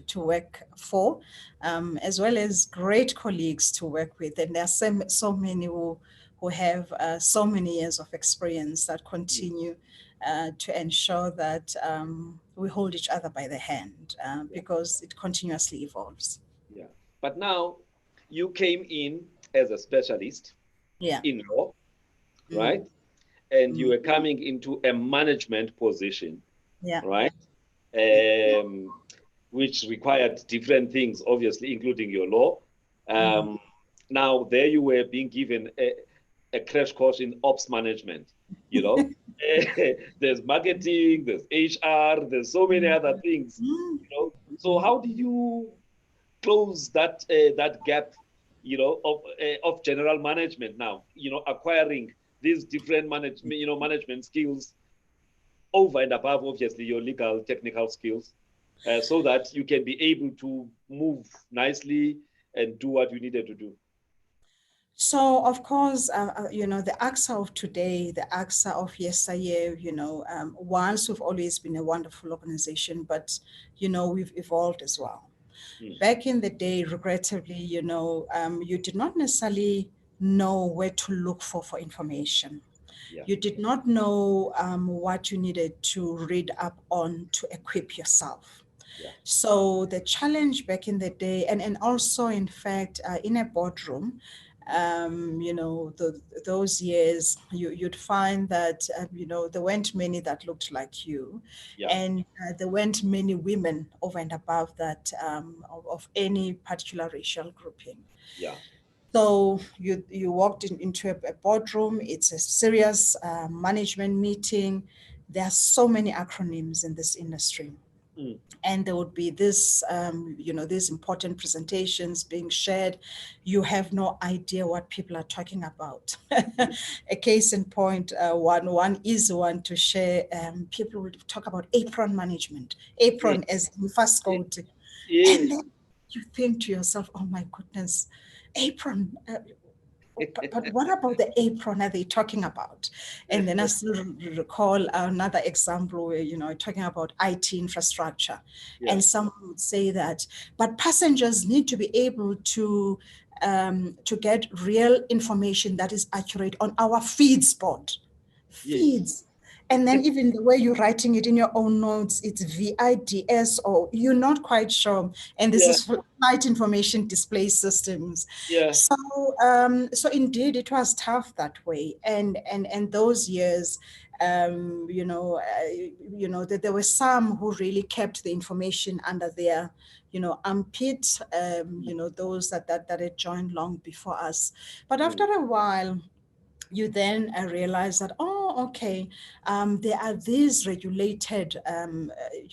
to work for, as well as great colleagues to work with. And there are so many who have so many years of experience that continue to ensure that we hold each other by the hand because it continuously evolves. Yeah. But now you came in as a specialist in law, right? And you were coming into a management position, right? Which required different things, obviously, including your law. Now, there you were being given a crash course in ops management, There's marketing, there's HR, there's so many other things, So how did you close that gap, of general management now, acquiring these different management skills over and above, obviously, your legal technical skills, so that you can be able to move nicely and do what you needed to do? So, of course, the AXA of today, the AXA of yesteryear, once we've always been a wonderful organization, but, we've evolved as well. Back in the day, regrettably, you did not necessarily know where to look for information. Yeah. You did not know what you needed to read up on to equip yourself. Yeah. So the challenge back in the day, and also, in fact, in a boardroom, those years, you'd find that, there weren't many that looked like you. Yeah. And there weren't many women over and above that of any particular racial grouping. Yeah. So you walked into a boardroom. It's a serious management meeting. There are so many acronyms in this industry. Mm. And there would be this, these important presentations being shared. You have no idea what people are talking about. A case in point, one easy one to share, people would talk about apron management, apron as in fast code. Yeah. And then you think to yourself, oh my goodness, apron. But what about the apron are they talking about? And then I still recall another example where, talking about IT infrastructure. Yeah. And someone would say that, but passengers need to be able to get real information that is accurate on our feeds board. Feeds. And then even the way you're writing it in your own notes, it's VIDS, or you're not quite sure. And this is flight information display systems. Yeah. So indeed, it was tough that way. And those years, there were some who really kept the information under their, armpit, those that had joined long before us. But after a while, you then realize that, okay, there are these regulated,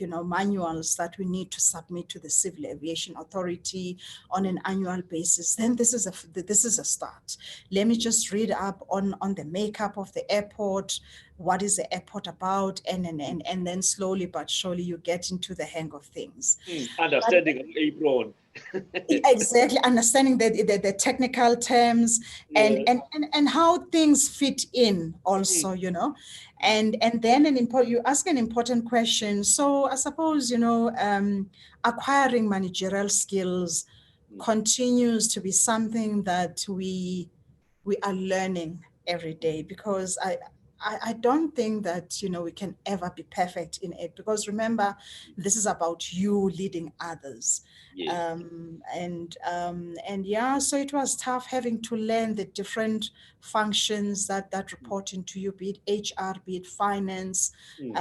manuals that we need to submit to the Civil Aviation Authority on an annual basis. Then this is a start. Let me just read up on the makeup of the airport. What is the airport about? And then slowly but surely you get into the hang of things. Understanding of apron. Exactly, understanding the technical terms and how things fit in also, and then you ask an important question. So I suppose, acquiring managerial skills continues to be something that we are learning every day, because I don't think that, we can ever be perfect in it, because remember, this is about you leading others. Yes. So it was tough having to learn the different functions that report into you, be it HR, be it finance, be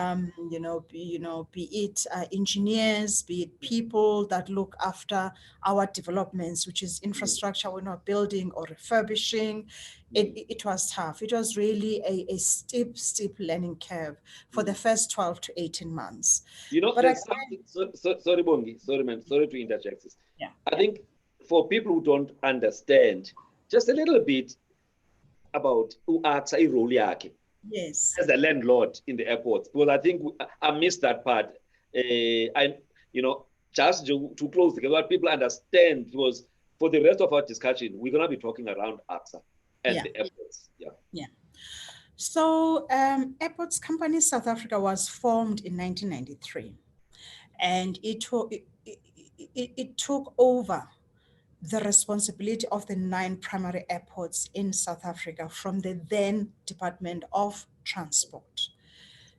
it engineers, be it people that look after our developments, which is infrastructure we're not building or refurbishing. It was tough. It was really a steep learning curve for the first 12 to 18 months. There's something, sorry, Bongi, sorry, man, sorry to interject this. Yeah. I think for people who don't understand just a little bit about u-AXA role yakhe. Yes. As a landlord in the airports, because I think I missed that part. Just to close the gap, what people understand was, for the rest of our discussion, we're going to be talking around AXA and the airports. Yeah. So Airports Company South Africa was formed in 1993, and it took over the responsibility of the 9 primary airports in South Africa from the then Department of Transport.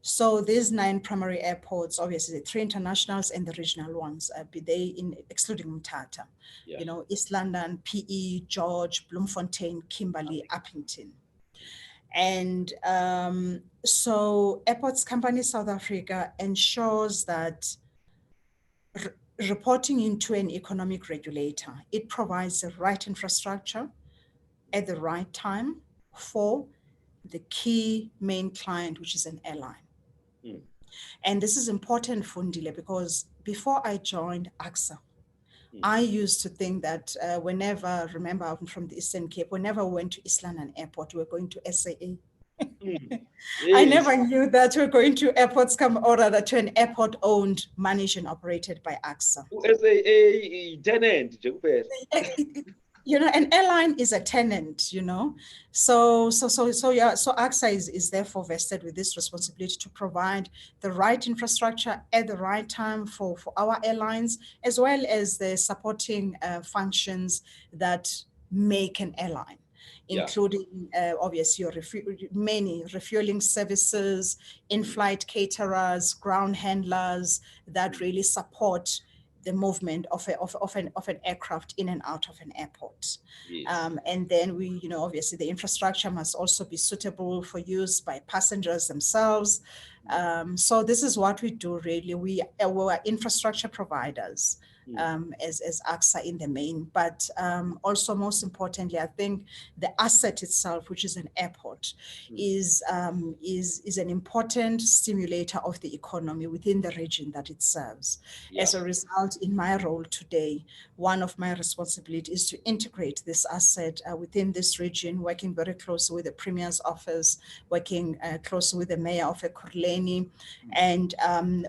So these 9 primary airports, obviously the 3 internationals and the regional ones, be they excluding Mthatha, East London, PE, George, Bloemfontein, Kimberley, Uppington. And so Airports Company South Africa ensures that reporting into an economic regulator, it provides the right infrastructure at the right time for the key main client, which is an airline. And this is important, Fundile, because before I joined AXA, I used to think that remember I'm from the Eastern Cape, whenever we went to East London Airport, we were going to SAA. I never knew that we're going to airports to an airport owned, managed and operated by AXA. SAA tenant. An airline is a tenant, So AXA is therefore vested with this responsibility to provide the right infrastructure at the right time for our airlines, as well as the supporting functions that make an airline, including obviously many refueling services, in-flight caterers, ground handlers that really support the movement of an aircraft in and out of an airport. Yes. And then we, obviously the infrastructure must also be suitable for use by passengers themselves. So this is what we do really. We're infrastructure providers. As AXA in the main, but also most importantly, I think the asset itself, which is an airport, is an important stimulator of the economy within the region that it serves. Yeah. As a result, in my role today, one of my responsibilities is to integrate this asset within this region, working very closely with the Premier's office, working closely with the Mayor of Ekurhuleni, and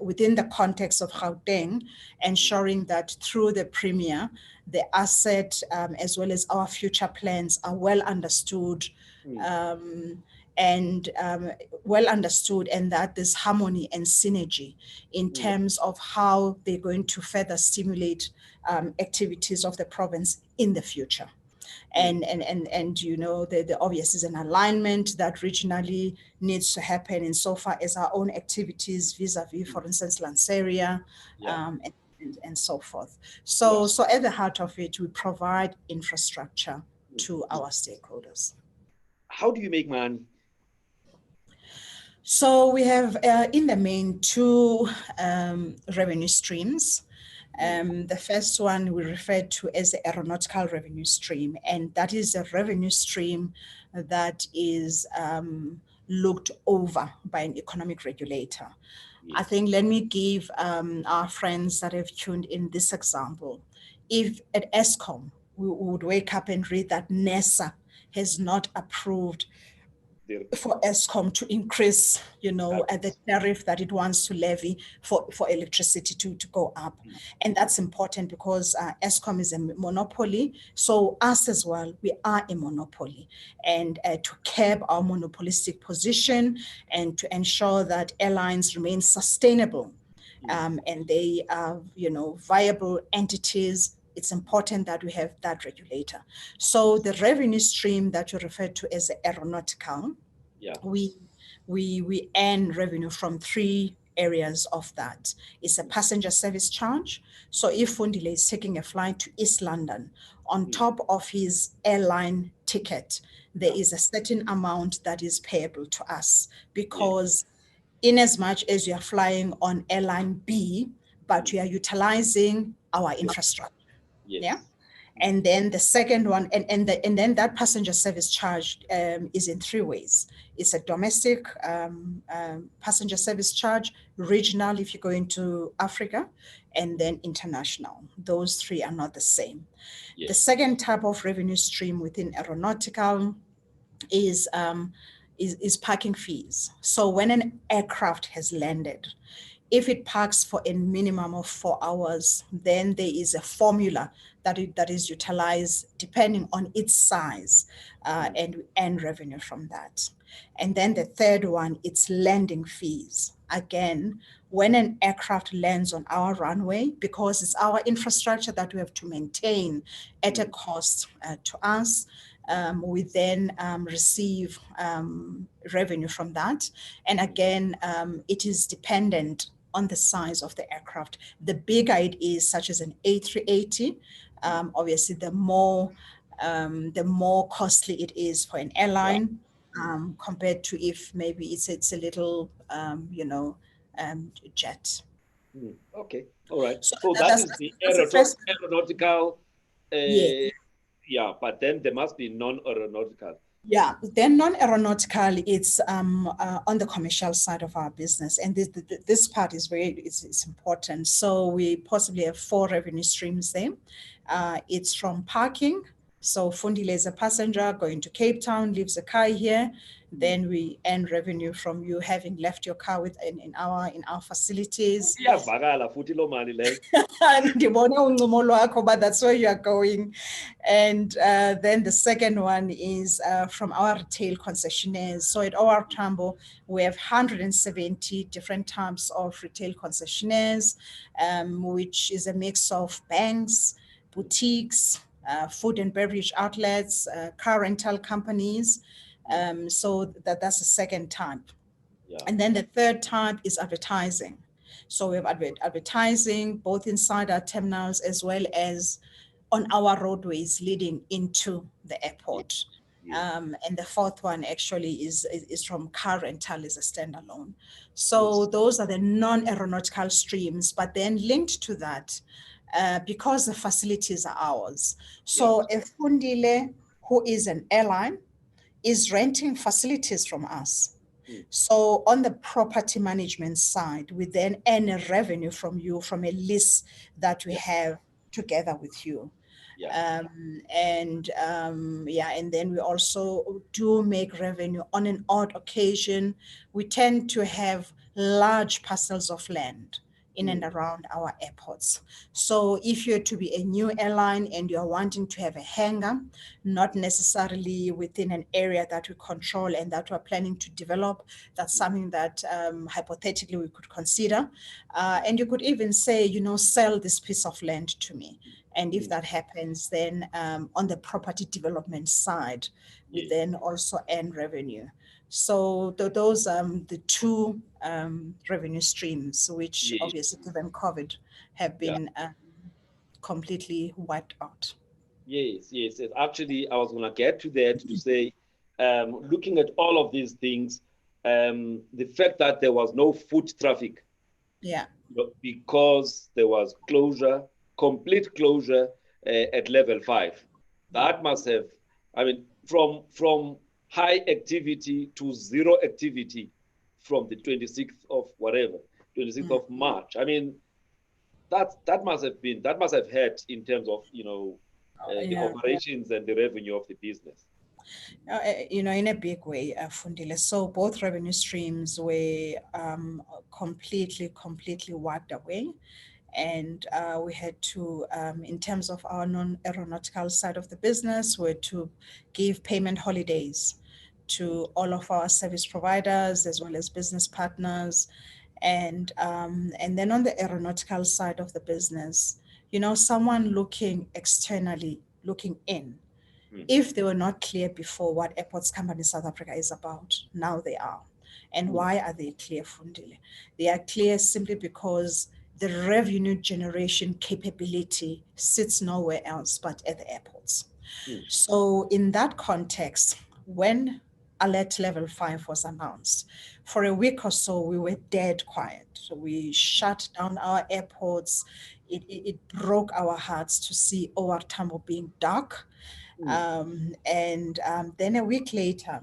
within the context of Gauteng, ensuring that through the Premier, the asset as well as our future plans are well understood and that there's harmony and synergy in terms of how they're going to further stimulate activities of the province in the future. And the obvious is an alignment that regionally needs to happen insofar as our own activities vis-a-vis, for instance, Lanseria, and so forth. So at the heart of it, we provide infrastructure to our stakeholders. How do you make money? So we have, in the main, two revenue streams. The first one we refer to as the aeronautical revenue stream, and that is a revenue stream that is looked over by an economic regulator. I think let me give our friends that have tuned in this example. If at ESCOM, we would wake up and read that NESA has not approved for ESCOM to increase, the tariff that it wants to levy for electricity to go up. And that's important because ESCOM is a monopoly. So us as well, we are a monopoly. And to curb our monopolistic position and to ensure that airlines remain sustainable and they are, viable entities, it's important that we have that regulator. So the revenue stream that you refer to as the aeronautical, we earn revenue from three areas of that. It's a passenger service charge. So if Fundi is taking a flight to East London, on top of his airline ticket, there is a certain amount that is payable to us because in as much as you are flying on airline B, but you are utilizing our infrastructure. And then the second one, and then that passenger service charge is in three ways. It's a domestic passenger service charge, regional if you're going to Africa, and then international. Those three are not the same. The second type of revenue stream within aeronautical is parking fees. So when an aircraft has landed, if it parks for a minimum of 4 hours, then there is a formula that is utilized depending on its size and revenue from that. And then the third one, it's landing fees. Again, when an aircraft lands on our runway, because it's our infrastructure that we have to maintain at a cost to us, we then receive revenue from that. And again, it is dependent on the size of the aircraft. The bigger it is, such as an A380, obviously the more costly it is for an airline compared to if maybe it's a little jet. Okay, all right. So that is the aeronautical. But then there must be non-aeronautical. Yeah, then non-aeronautical, it's on the commercial side of our business. And this part is it's important. So we possibly have 4 revenue streams there. It's from parking. So Fundi is a passenger going to Cape Town, leaves a car here. Then we earn revenue from you having left your car in our facilities. But that's where you are going. And then the second one is from our retail concessionaires. So at OR Tambo, we have 170 different types of retail concessionaires, which is a mix of banks, boutiques, food and beverage outlets, car rental companies. So that's the second type. And then the third type is advertising. So we have advertising both inside our terminals as well as on our roadways leading into the airport. And the fourth one actually is from car rental as a standalone. So those are the non-aeronautical streams, but then linked to that, because the facilities are ours. So if Fundile, who is an airline, is renting facilities from us. So on the property management side, we then earn a revenue from you from a lease that we have together with you. And then we also do make revenue on an odd occasion. We tend to have large parcels of land in and around our airports. So if you're to be a new airline and you're wanting to have a hangar, not necessarily within an area that we control and that we're planning to develop, that's something that hypothetically we could consider. And you could even say, sell this piece of land to me. And if that happens, then on the property development side, we then also earn revenue. So those are the two revenue streams, which obviously given COVID have been completely wiped out. Yes. Actually, I was going to get to that to say, looking at all of these things, the fact that there was no foot traffic, because there was complete closure at level 5. That must have, from high activity to zero activity from the 26th of March. That must have hurt in terms of, the operations and the revenue of the business. In a big way, Fundile. So both revenue streams were completely wiped away. And we had to, in terms of our non-aeronautical side of the business, we had to give payment holidays to all of our service providers as well as business partners. And then on the aeronautical side of the business, someone looking externally, looking in, if they were not clear before what Airports Company South Africa is about, now they are. And why are they clear, Fundile? They are clear simply because the revenue generation capability sits nowhere else but at the airports. So in that context, when alert level 5 was announced, for a week or so, we were dead quiet. So we shut down our airports. It broke our hearts to see OR Tambo being dark. Then a week later,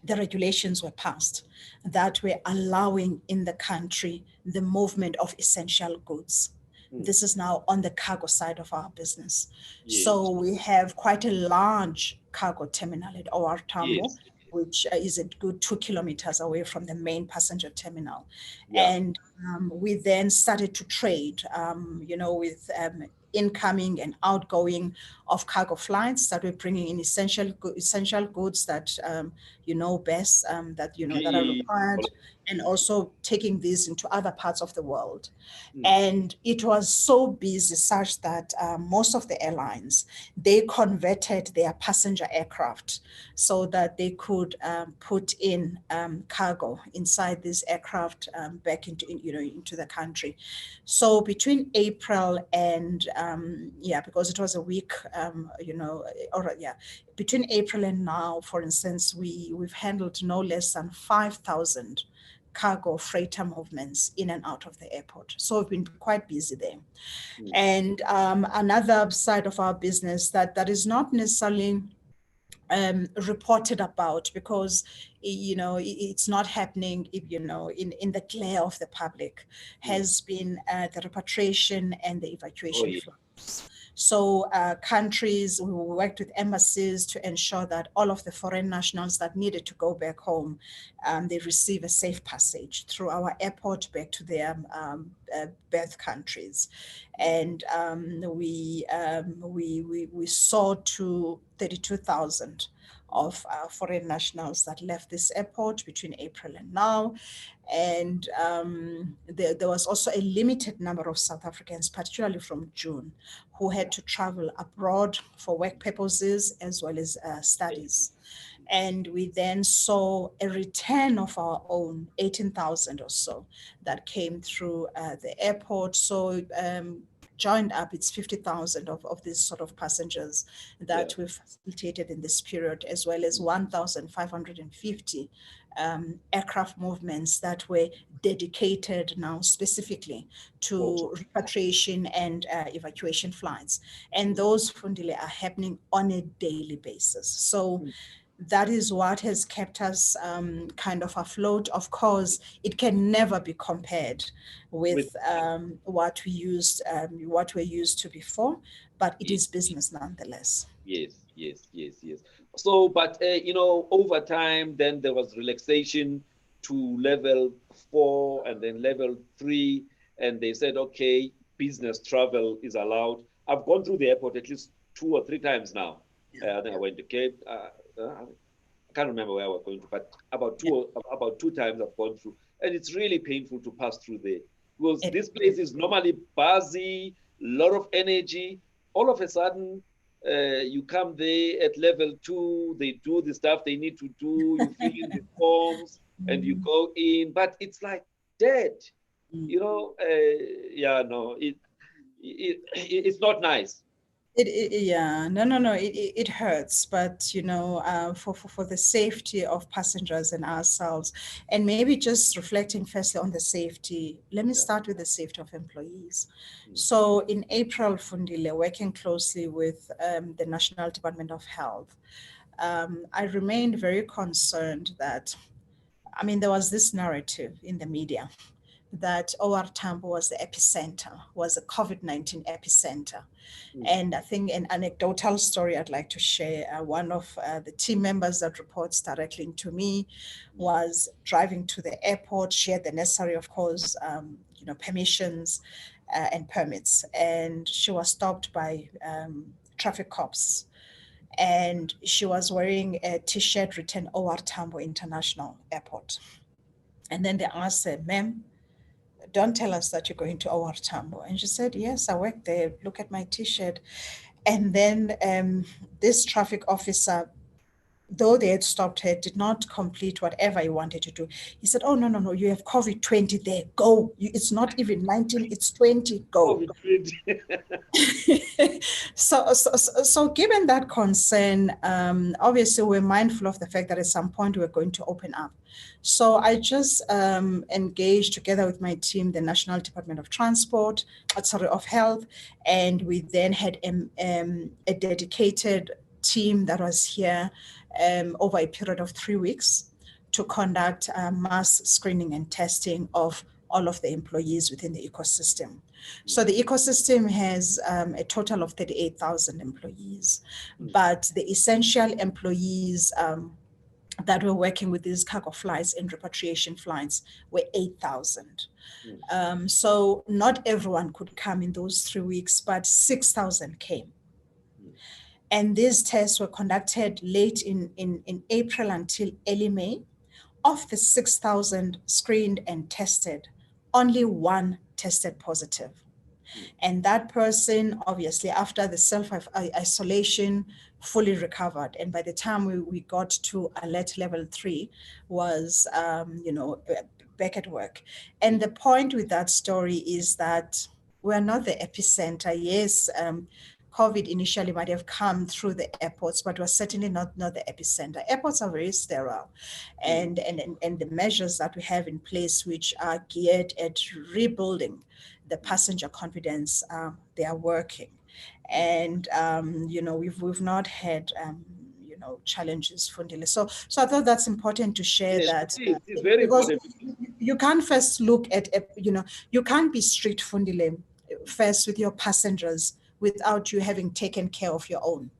the regulations were passed that were allowing in the country the movement of essential goods. This is now on the cargo side of our business. So we have quite a large cargo terminal at OR Tambo, which is a good 2 kilometers away from the main passenger terminal. And we then started to trade, with incoming and outgoing of cargo flights that we're bringing in essential goods that best that that are required, and also taking these into other parts of the world. And it was so busy such that most of the airlines, they converted their passenger aircraft so that they could put in cargo inside this aircraft back into the country. So between April and because it was a week, between April and now, for instance, we've handled no less than 5,000 cargo freighter movements in and out of the airport. So we've been quite busy there. And another side of our business that is not necessarily reported about, because it's not happening in the glare of the public, has been the repatriation and the evacuation flows. So countries, we worked with embassies to ensure that all of the foreign nationals that needed to go back home, they receive a safe passage through our airport back to their birth countries. And we saw to 32,000 of foreign nationals that left this airport between April and now. And there was also a limited number of South Africans, particularly from June, who had to travel abroad for work purposes as well as studies. And we then saw a return of our own 18,000 or so that came through the airport. So joined up, it's 50,000 of these sort of passengers that we facilitated in this period, as well as 1,550 aircraft movements that were dedicated now specifically to repatriation and evacuation flights. And those, Fundile, are happening on a daily basis. So that is what has kept us kind of afloat. Of course, it can never be compared with what we used, what we're used to before, but it is business nonetheless. Yes. So, but over time, then there was relaxation to level 4 and then level 3, and they said, okay, business travel is allowed. I've gone through the airport at least 2 or 3 times now. I think I went to Cape. I can't remember where I was going to, but about two times I've gone through, and it's really painful to pass through there because this place is normally buzzy, a lot of energy. All of a sudden, you come there at level 2, they do the stuff they need to do, you fill in the forms, and you go in, but it's like dead. It's not nice. It hurts, but for the safety of passengers and ourselves, and maybe just reflecting firstly on the safety, let me start with the safety of employees. So in April, Fundile, working closely with the National Department of Health, I remained very concerned that, there was this narrative in the media that OR Tambo was the epicenter, was a COVID-19 epicenter. And I think an anecdotal story I'd like to share, one of the team members that reports directly to me was driving to the airport. She had the necessary, of course, permissions and permits. And she was stopped by traffic cops. And she was wearing a T-shirt written OR Tambo International Airport. And then they asked her, ma'am, don't tell us that you're going to OR Tambo. And she said, yes, I work there. Look at my T-shirt. And then this traffic officer, though they had stopped her, did not complete whatever he wanted to do. He said, oh, no, you have COVID-20 there. Go. It's not even 19, it's 20. Go. So given that concern, obviously we're mindful of the fact that at some point we're going to open up. So I just engaged together with my team, the National Department of of Health, and we then had a dedicated team that was here over a period of 3 weeks to conduct mass screening and testing of all of the employees within the ecosystem. So the ecosystem has a total of 38,000 employees, but the essential employees that were working with these cargo flights and repatriation flights were 8,000. So not everyone could come in those 3 weeks, but 6,000 came. And these tests were conducted late in April until early May. Of the 6,000 screened and tested, only one tested positive. And that person, obviously, after the self-isolation, fully recovered. And by the time we got to alert level 3, was, back at work. And the point with that story is that we're not the epicenter. Yes, COVID initially might have come through the airports, but we're certainly not the epicenter. Airports are very sterile, and the measures that we have in place, which are geared at rebuilding the passenger confidence, they are working. And we've not had challenges, Fundile. So I thought that's important to share. That it's very important. You can't first look at you can't be strict, Fundile, first with your passengers without you having taken care of your own.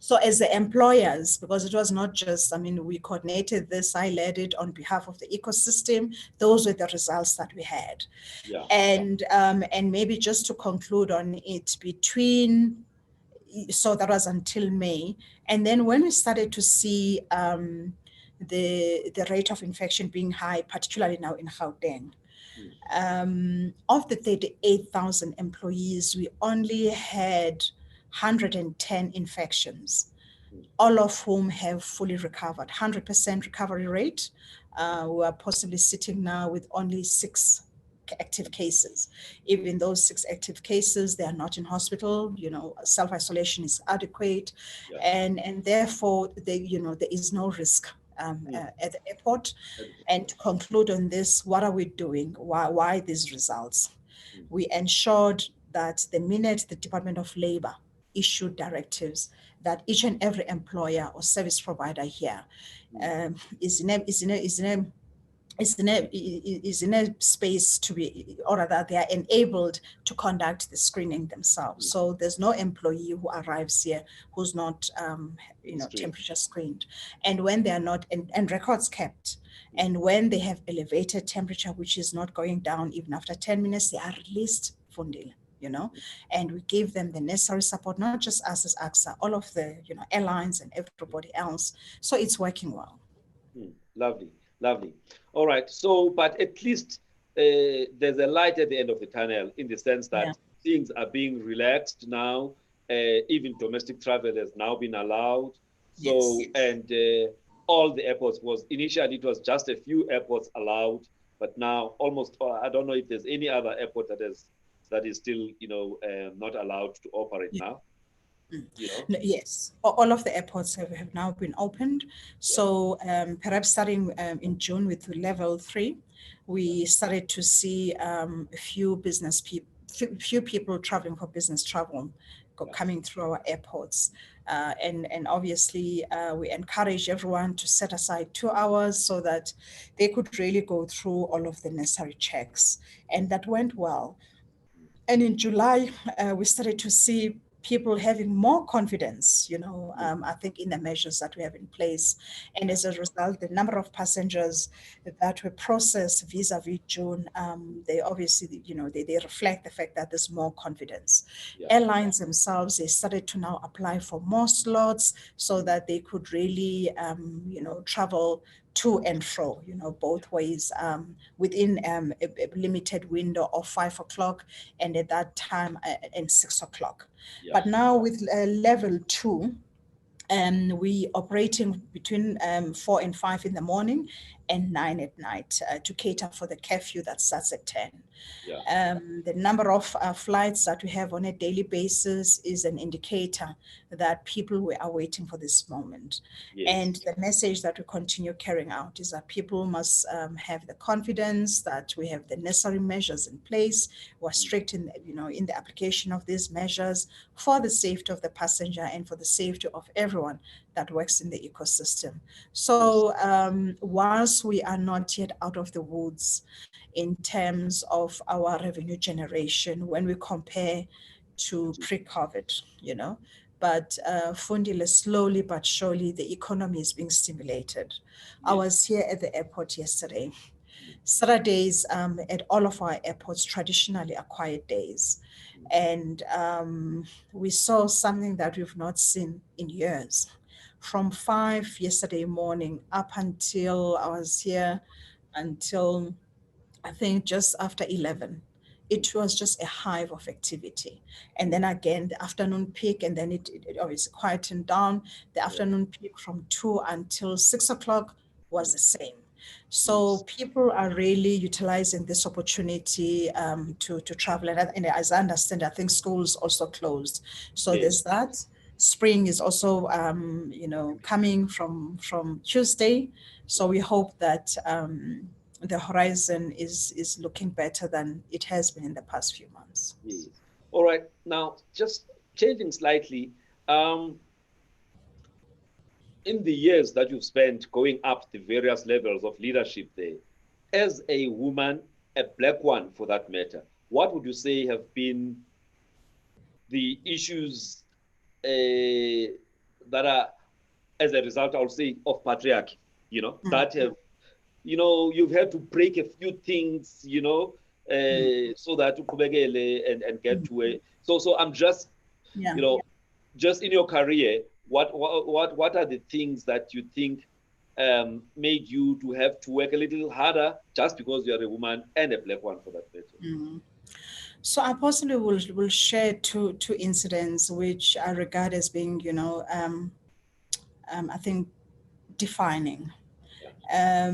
So as the employers, because it was not just, we coordinated this, I led it on behalf of the ecosystem. Those were the results that we had. And maybe just to conclude on it, so that was until May. And then when we started to see the rate of infection being high, particularly now in Gauteng, of the 38,000 employees, we only had 110 infections. all of whom have fully recovered, 100% recovery rate. We are possibly sitting now with only 6 active cases. Even those 6 active cases, they are not in hospital. Self-isolation is adequate, and therefore there is no risk at the airport. And to conclude on this, what are we doing? Why these results? We ensured that the minute the Department of Labor issued directives that each and every employer or service provider here is in a space to be, or rather they are enabled to conduct the screening themselves. So there's no employee who arrives here who's not temperature screened. And when they are not, and records kept, and when they have elevated temperature, which is not going down even after 10 minutes, they are released, Fundi, and we give them the necessary support, not just us as AXA, all of the airlines and everybody else. So it's working well. Lovely. All right. So, but at least there's a light at the end of the tunnel, in the sense that things are being relaxed now. Even domestic travel has now been allowed. So, and all the airports initially it was just a few airports allowed, but now almost, I don't know if there's any other airport that is still not allowed to operate now. Yes, all of the airports have now been opened. So perhaps starting in June with level 3, we started to see a few people traveling for business travel coming through our airports. And obviously we encourage everyone to set aside 2 hours so that they could really go through all of the necessary checks. And that went well. And in July, we started to see people having more confidence, I think in the measures that we have in place. And as a result, the number of passengers that were processed vis-a-vis June, they obviously, they reflect the fact that there's more confidence. Airlines themselves, they started to now apply for more slots so that they could really, travel to and fro, both ways within a limited window of 5 o'clock and at that time and 6 o'clock. But now with level 2, we operating between 4 and 5 in the morning and 9 at night to cater for the curfew that starts at 10. The number of flights that we have on a daily basis is an indicator that people are waiting for this moment. And the message that we continue carrying out is that people must have the confidence that we have the necessary measures in place. We're strict in the application of these measures for the safety of the passenger and for the safety of everyone that works in the ecosystem. So whilst we are not yet out of the woods in terms of our revenue generation when we compare to pre-COVID, but Fundi, slowly but surely the economy is being stimulated. I was here at the airport yesterday. Saturdays at all of our airports traditionally are quiet days. And we saw something that we've not seen in years. From 5 yesterday morning up until I was here until I think just after 11, it was just a hive of activity. And then again, the afternoon peak, and then it obviously quietened down. The afternoon peak from 2 until 6 o'clock was the same. So people are really utilizing this opportunity to travel. And as I understand, I think schools also closed. So there's that. Spring is also, coming from Tuesday. So we hope that the horizon is looking better than it has been in the past few months. All right. Now, just changing slightly, in the years that you've spent going up the various levels of leadership there, as a woman, a black one for that matter, what would you say have been the issues that are, as a result, I'll say, of patriarchy, that have, you've had to break a few things, so that and get to a. So I'm just, just in your career, what are the things that you think made you to have to work a little harder just because you're a woman and a black one for that matter? So I personally will share two incidents which I regard as being, I think, defining. Yeah.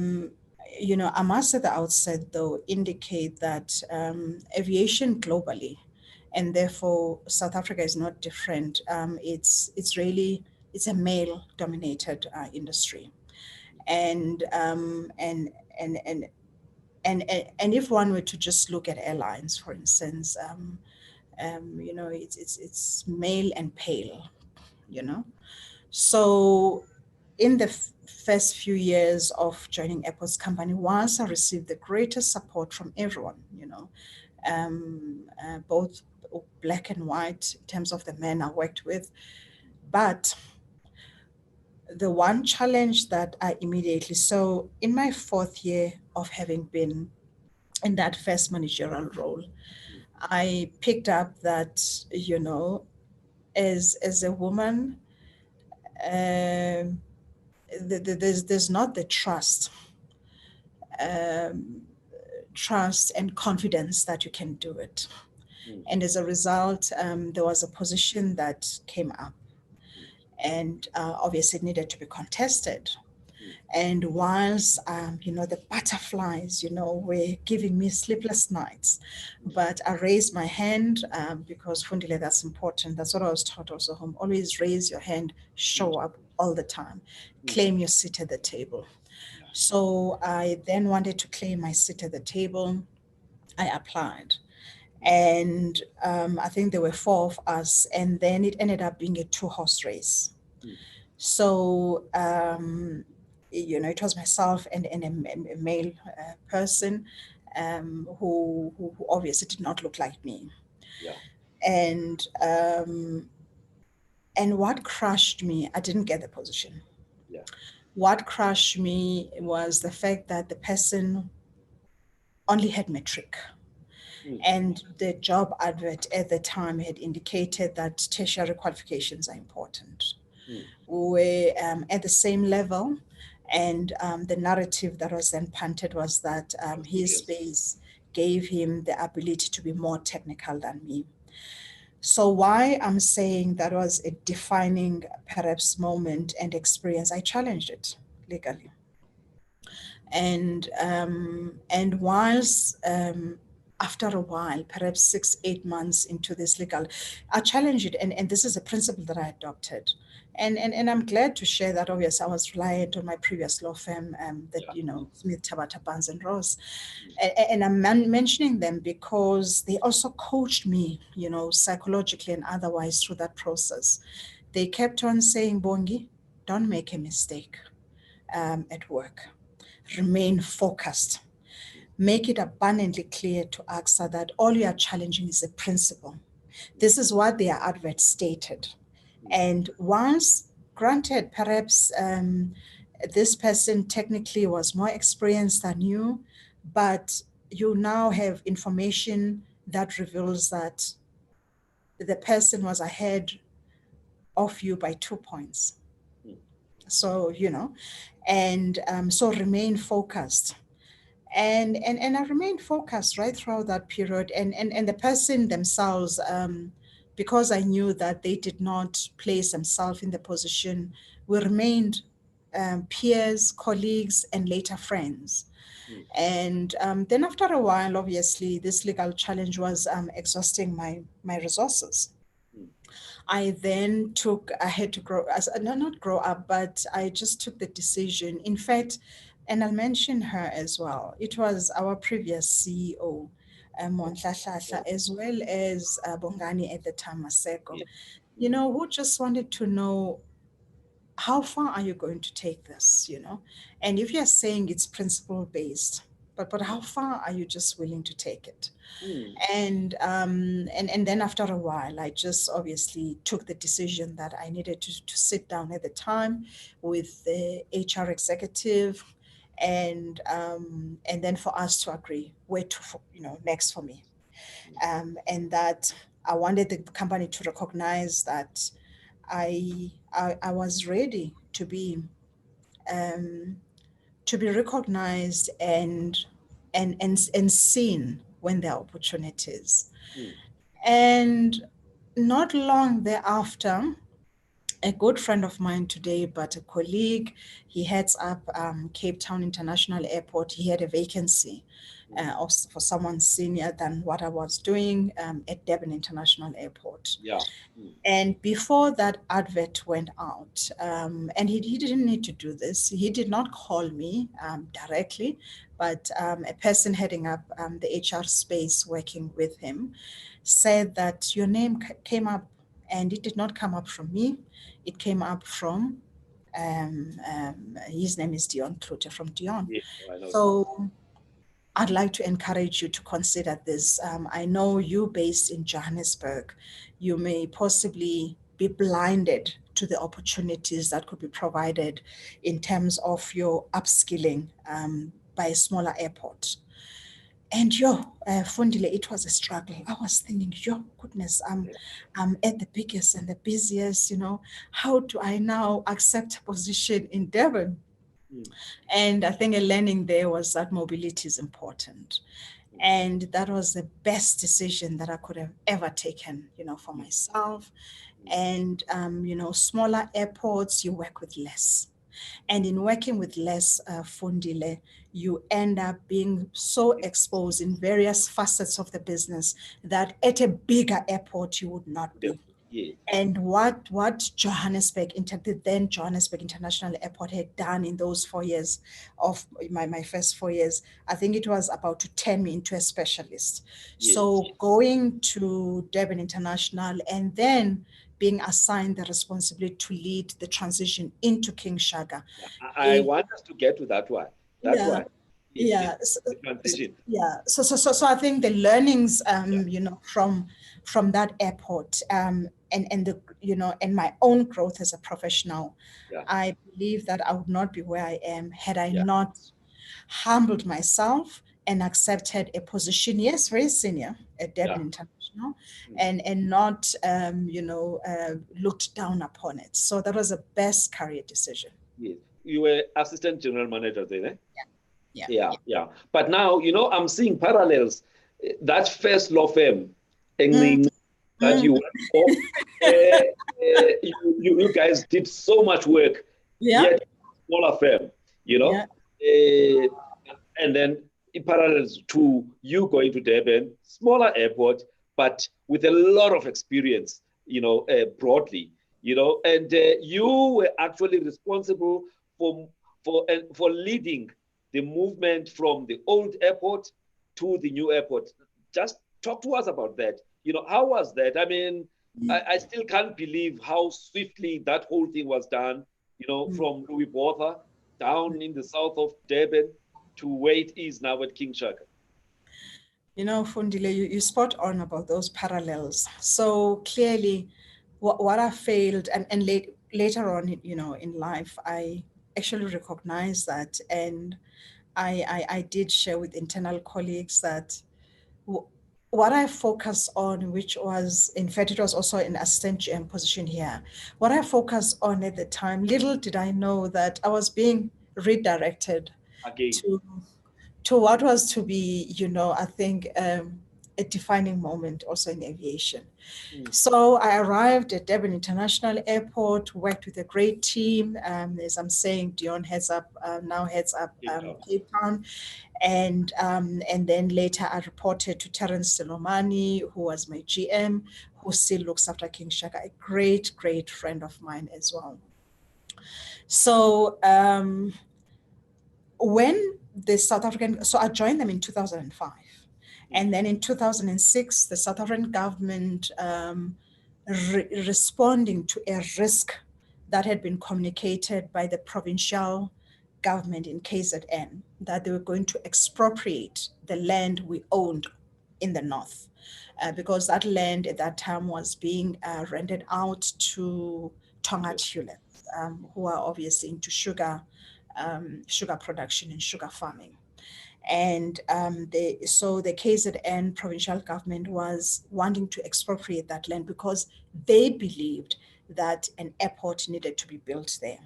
I must at the outset, though, indicate that aviation globally, and therefore South Africa is not different. It's a male-dominated industry, and and if one were to just look at airlines, for instance, it's male and pale, you know. So in the first few years of joining Airports Company, once I received the greatest support from everyone, both black and white in terms of the men I worked with. But the one challenge that I immediately saw in my fourth year of having been in that first managerial role, I picked up that, as a woman, there's not the um, trust and confidence that you can do it. And as a result, there was a position that came up, and obviously it needed to be contested. And whilst, the butterflies, were giving me sleepless nights, but I raised my hand because Fundile, that's important. That's what I was taught also home. Always raise your hand, show up all the time, claim your seat at the table. So I then wanted to claim my seat at the table. I applied. And I think there were four of us, and then it ended up being a two-horse race. So, it was myself and a male person who obviously did not look like me. Yeah. And what crushed me, I didn't get the position. Yeah. What crushed me was the fact that the person only had metric. And the job advert at the time had indicated that tertiary qualifications are important. We were at the same level, and the narrative that was then punted was that his space gave him the ability to be more technical than me. So why I'm saying that was a defining, perhaps, moment and experience, I challenged it legally. And whilst after a while, perhaps 6-8 months into this legal, I challenged it, and this is a principle that I adopted. And I'm glad to share that. Obviously, I was reliant on my previous law firm, Smith, Tabata, Barnes and Ross. And I'm mentioning them because they also coached me, psychologically and otherwise through that process. They kept on saying, Bongi, don't make a mistake at work. Remain focused. Make it abundantly clear to AXA that all you are challenging is a principle. This is what their advert stated. And once granted, perhaps this person technically was more experienced than you, but you now have information that reveals that the person was ahead of you by 2 points. So, and so remain focused. And I remained focused right throughout that period. And the person themselves, because I knew that they did not place themselves in the position, we remained peers, colleagues, and later friends. And then after a while, obviously, this legal challenge was exhausting my resources. I then I had to not grow up, but I just took the decision. In fact, and I'll mention her as well. It was our previous CEO, Monhla, as well as Bongani at the time, Maseko, who just wanted to know, how far are you going to take this, And if you're saying it's principle-based, but how far are you just willing to take it? And then after a while, I just obviously took the decision that I needed to sit down at the time with the HR executive, and then for us to agree where to next for me, and that I wanted the company to recognize that I was ready to be recognized and seen when there are opportunities. And not long thereafter, a good friend of mine today, but a colleague. He heads up Cape Town International Airport. He had a vacancy for someone senior than what I was doing at Durban International Airport. Yeah. And before that advert went out, and he didn't need to do this, he did not call me directly, but a person heading up the HR space working with him said that your name came up, and it did not come up from me. It came up from, his name is Dion Klute, from Dion. Yeah, I know. So I'd like to encourage you to consider this. I know you based in Johannesburg, you may possibly be blinded to the opportunities that could be provided in terms of your upskilling by a smaller airport. And Fundile, it was a struggle. I was thinking, goodness, I'm at the biggest and the busiest, how do I now accept a position in Durban? And I think a learning there was that mobility is important. And that was the best decision that I could have ever taken, for myself. And, smaller airports, you work with less. And in working with less, Fundile, you end up being so exposed in various facets of the business that at a bigger airport you would not be. Yeah. And what Johannesburg, then Johannesburg International Airport had done in those 4 years of my first 4 years, I think it was about to turn me into a specialist. Yes. So going to Durban International and then being assigned the responsibility to lead the transition into King Shaka. I want us to get to that one. That's why. Yeah. The transition. Yeah. So I think the learnings, from that airport, and the, and my own growth as a professional, I believe that I would not be where I am had I not humbled myself and accepted a position, yes, very senior at Durban International, and not, looked down upon it. So that was the best career decision. Yes. You were assistant general manager there, eh? Yeah. But now, I'm seeing parallels. That first law firm, that you worked for, you guys did so much work. Yet smaller firm, and then in parallels to you going to Durban, smaller airport, but with a lot of experience, broadly, and you were actually responsible for leading the movement from the old airport to the new airport. Just talk to us about that. How was that? I mean, I still can't believe how swiftly that whole thing was done, from Louis Botha down in the south of Durban to where it is now at King Shaka. Fundile, you spot on about those parallels. So clearly, what I failed, and later on, in life, I actually recognized that, and I did share with internal colleagues that what I focused on, which was, in fact, it was also an assistant GM position here. What I focused on at the time, little did I know that I was being redirected again to what was to be, I think, a defining moment also in aviation. So I arrived at Durban International Airport, worked with a great team. As I'm saying, Dion now heads up Cape Town. And then later I reported to Terence Silomani, who was my GM, who still looks after King Shaka, a great, great friend of mine as well. So when the South African, so I joined them in 2005. And then in 2006, the South African government, responding to a risk that had been communicated by the provincial government in KZN, that they were going to expropriate the land we owned in the north, because that land at that time was being rented out to Tonga Tulip, who are obviously into sugar production and sugar farming. And so the KZN provincial government was wanting to expropriate that land because they believed that an airport needed to be built there.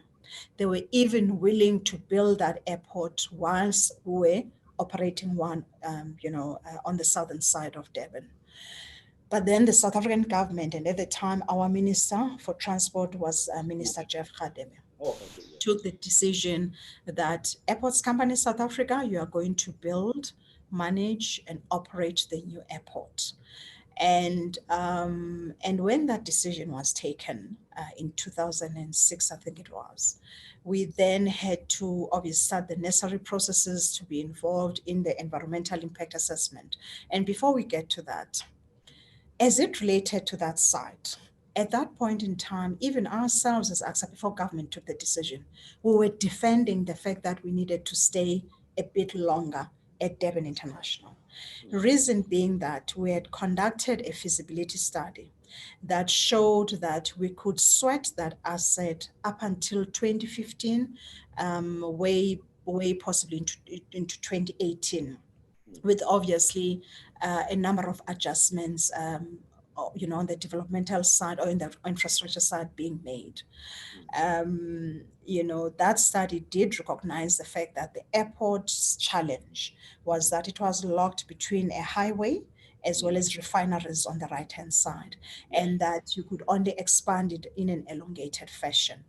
They were even willing to build that airport whilst we were operating one, on the southern side of Durban. But then the South African government, and at the time our Minister for Transport was Minister Jeff Radebe, took the decision that Airports Company South Africa, you are going to build, manage, and operate the new airport. And when that decision was taken in 2006, I think it was, we then had to obviously start the necessary processes to be involved in the environmental impact assessment. And before we get to that, as it related to that site, at that point in time, even ourselves as AXA, before government took the decision, we were defending the fact that we needed to stay a bit longer at Durban International. Reason being that we had conducted a feasibility study that showed that we could sweat that asset up until 2015, way possibly into 2018, with obviously a number of adjustments, on the developmental side or in the infrastructure side being made. That study did recognize the fact that the airport's challenge was that it was locked between a highway as well as refineries on the right-hand side, and that you could only expand it in an elongated fashion.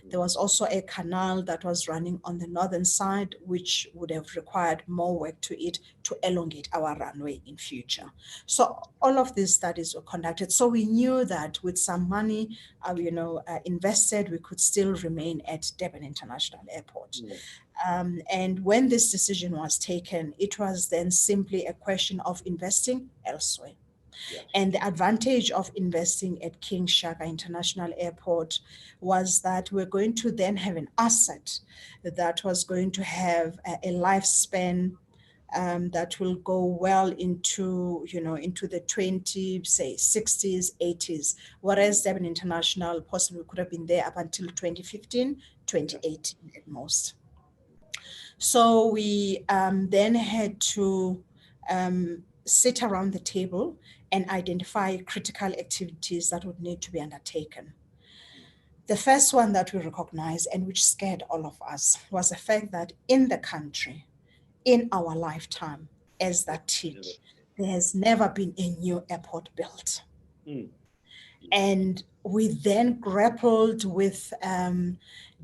There was also a canal that was running on the northern side, which would have required more work to it to elongate our runway in future. So all of these studies were conducted. So we knew that with some money, invested, we could still remain at Durban International Airport. And when this decision was taken, it was then simply a question of investing elsewhere. And the advantage of investing at King Shaka International Airport was that we're going to then have an asset that was going to have a lifespan that will go well into the 60s, 80s, whereas Durban International possibly could have been there up until 2015, 2018 at most. So we then had to sit around the table and identify critical activities that would need to be undertaken. The first one that we recognized, and which scared all of us, was the fact that in the country, in our lifetime, as that team, there has never been a new airport built. And we then grappled with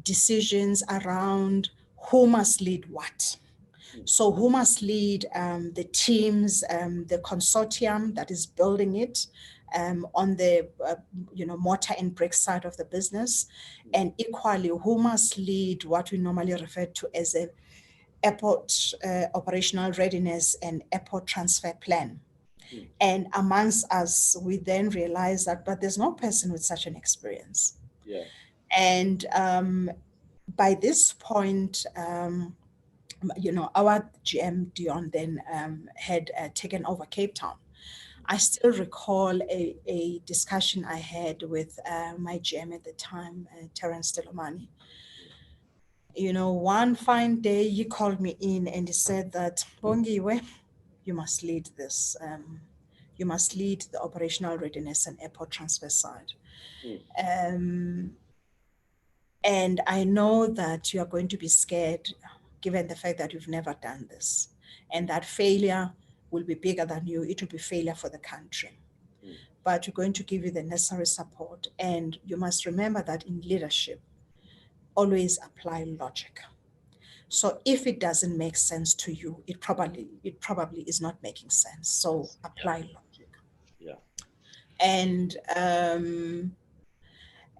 decisions around who must lead what. So who must lead the teams, the consortium that is building it on the mortar and brick side of the business, and equally who must lead what we normally refer to as a airport operational readiness and airport transfer plan. And amongst us, we then realized that, but there's no person with such an experience. And by this point, our GM Dion then had taken over Cape Town. I still recall a discussion I had with my GM at the time, Terence Delomani. One fine day he called me in and he said that, Bongiwe, you must lead this. You must lead the operational readiness and airport transfer side. And I know that you are going to be scared given the fact that you've never done this, and that failure will be bigger than you. It will be failure for the country. But we're going to give you the necessary support. And you must remember that in leadership, always apply logic. So if it doesn't make sense to you, it probably is not making sense. So apply logic.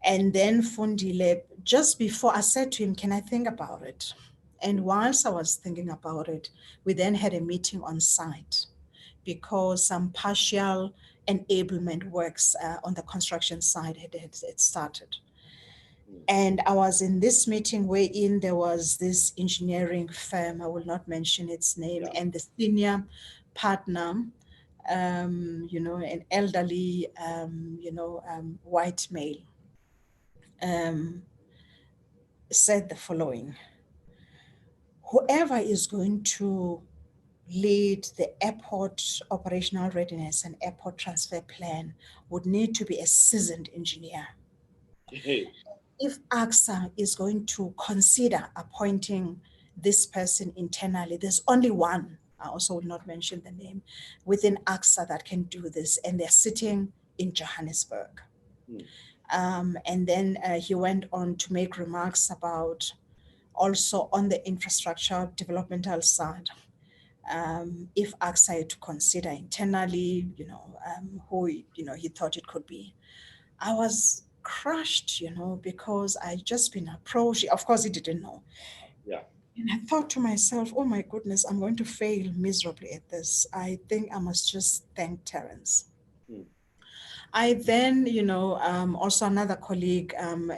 And then Fundi, just before I said to him, can I think about it? And whilst I was thinking about it, we then had a meeting on site because some partial enablement works on the construction side had started. And I was in this meeting wherein there was this engineering firm, I will not mention its name, and the senior partner, an elderly, white male, said the following: whoever is going to lead the airport operational readiness and airport transfer plan would need to be a seasoned engineer. If AXA is going to consider appointing this person internally, there's only one I also will not mention the name, within AXA that can do this, and they're sitting in Johannesburg. And then he went on to make remarks about also on the infrastructure developmental side. If AXA had to consider internally, who, he thought it could be. I was crushed, because I just been approached. Of course, he didn't know. Yeah. And I thought to myself, oh my goodness, I'm going to fail miserably at this. I think I must just thank Terence. I then, also another colleague and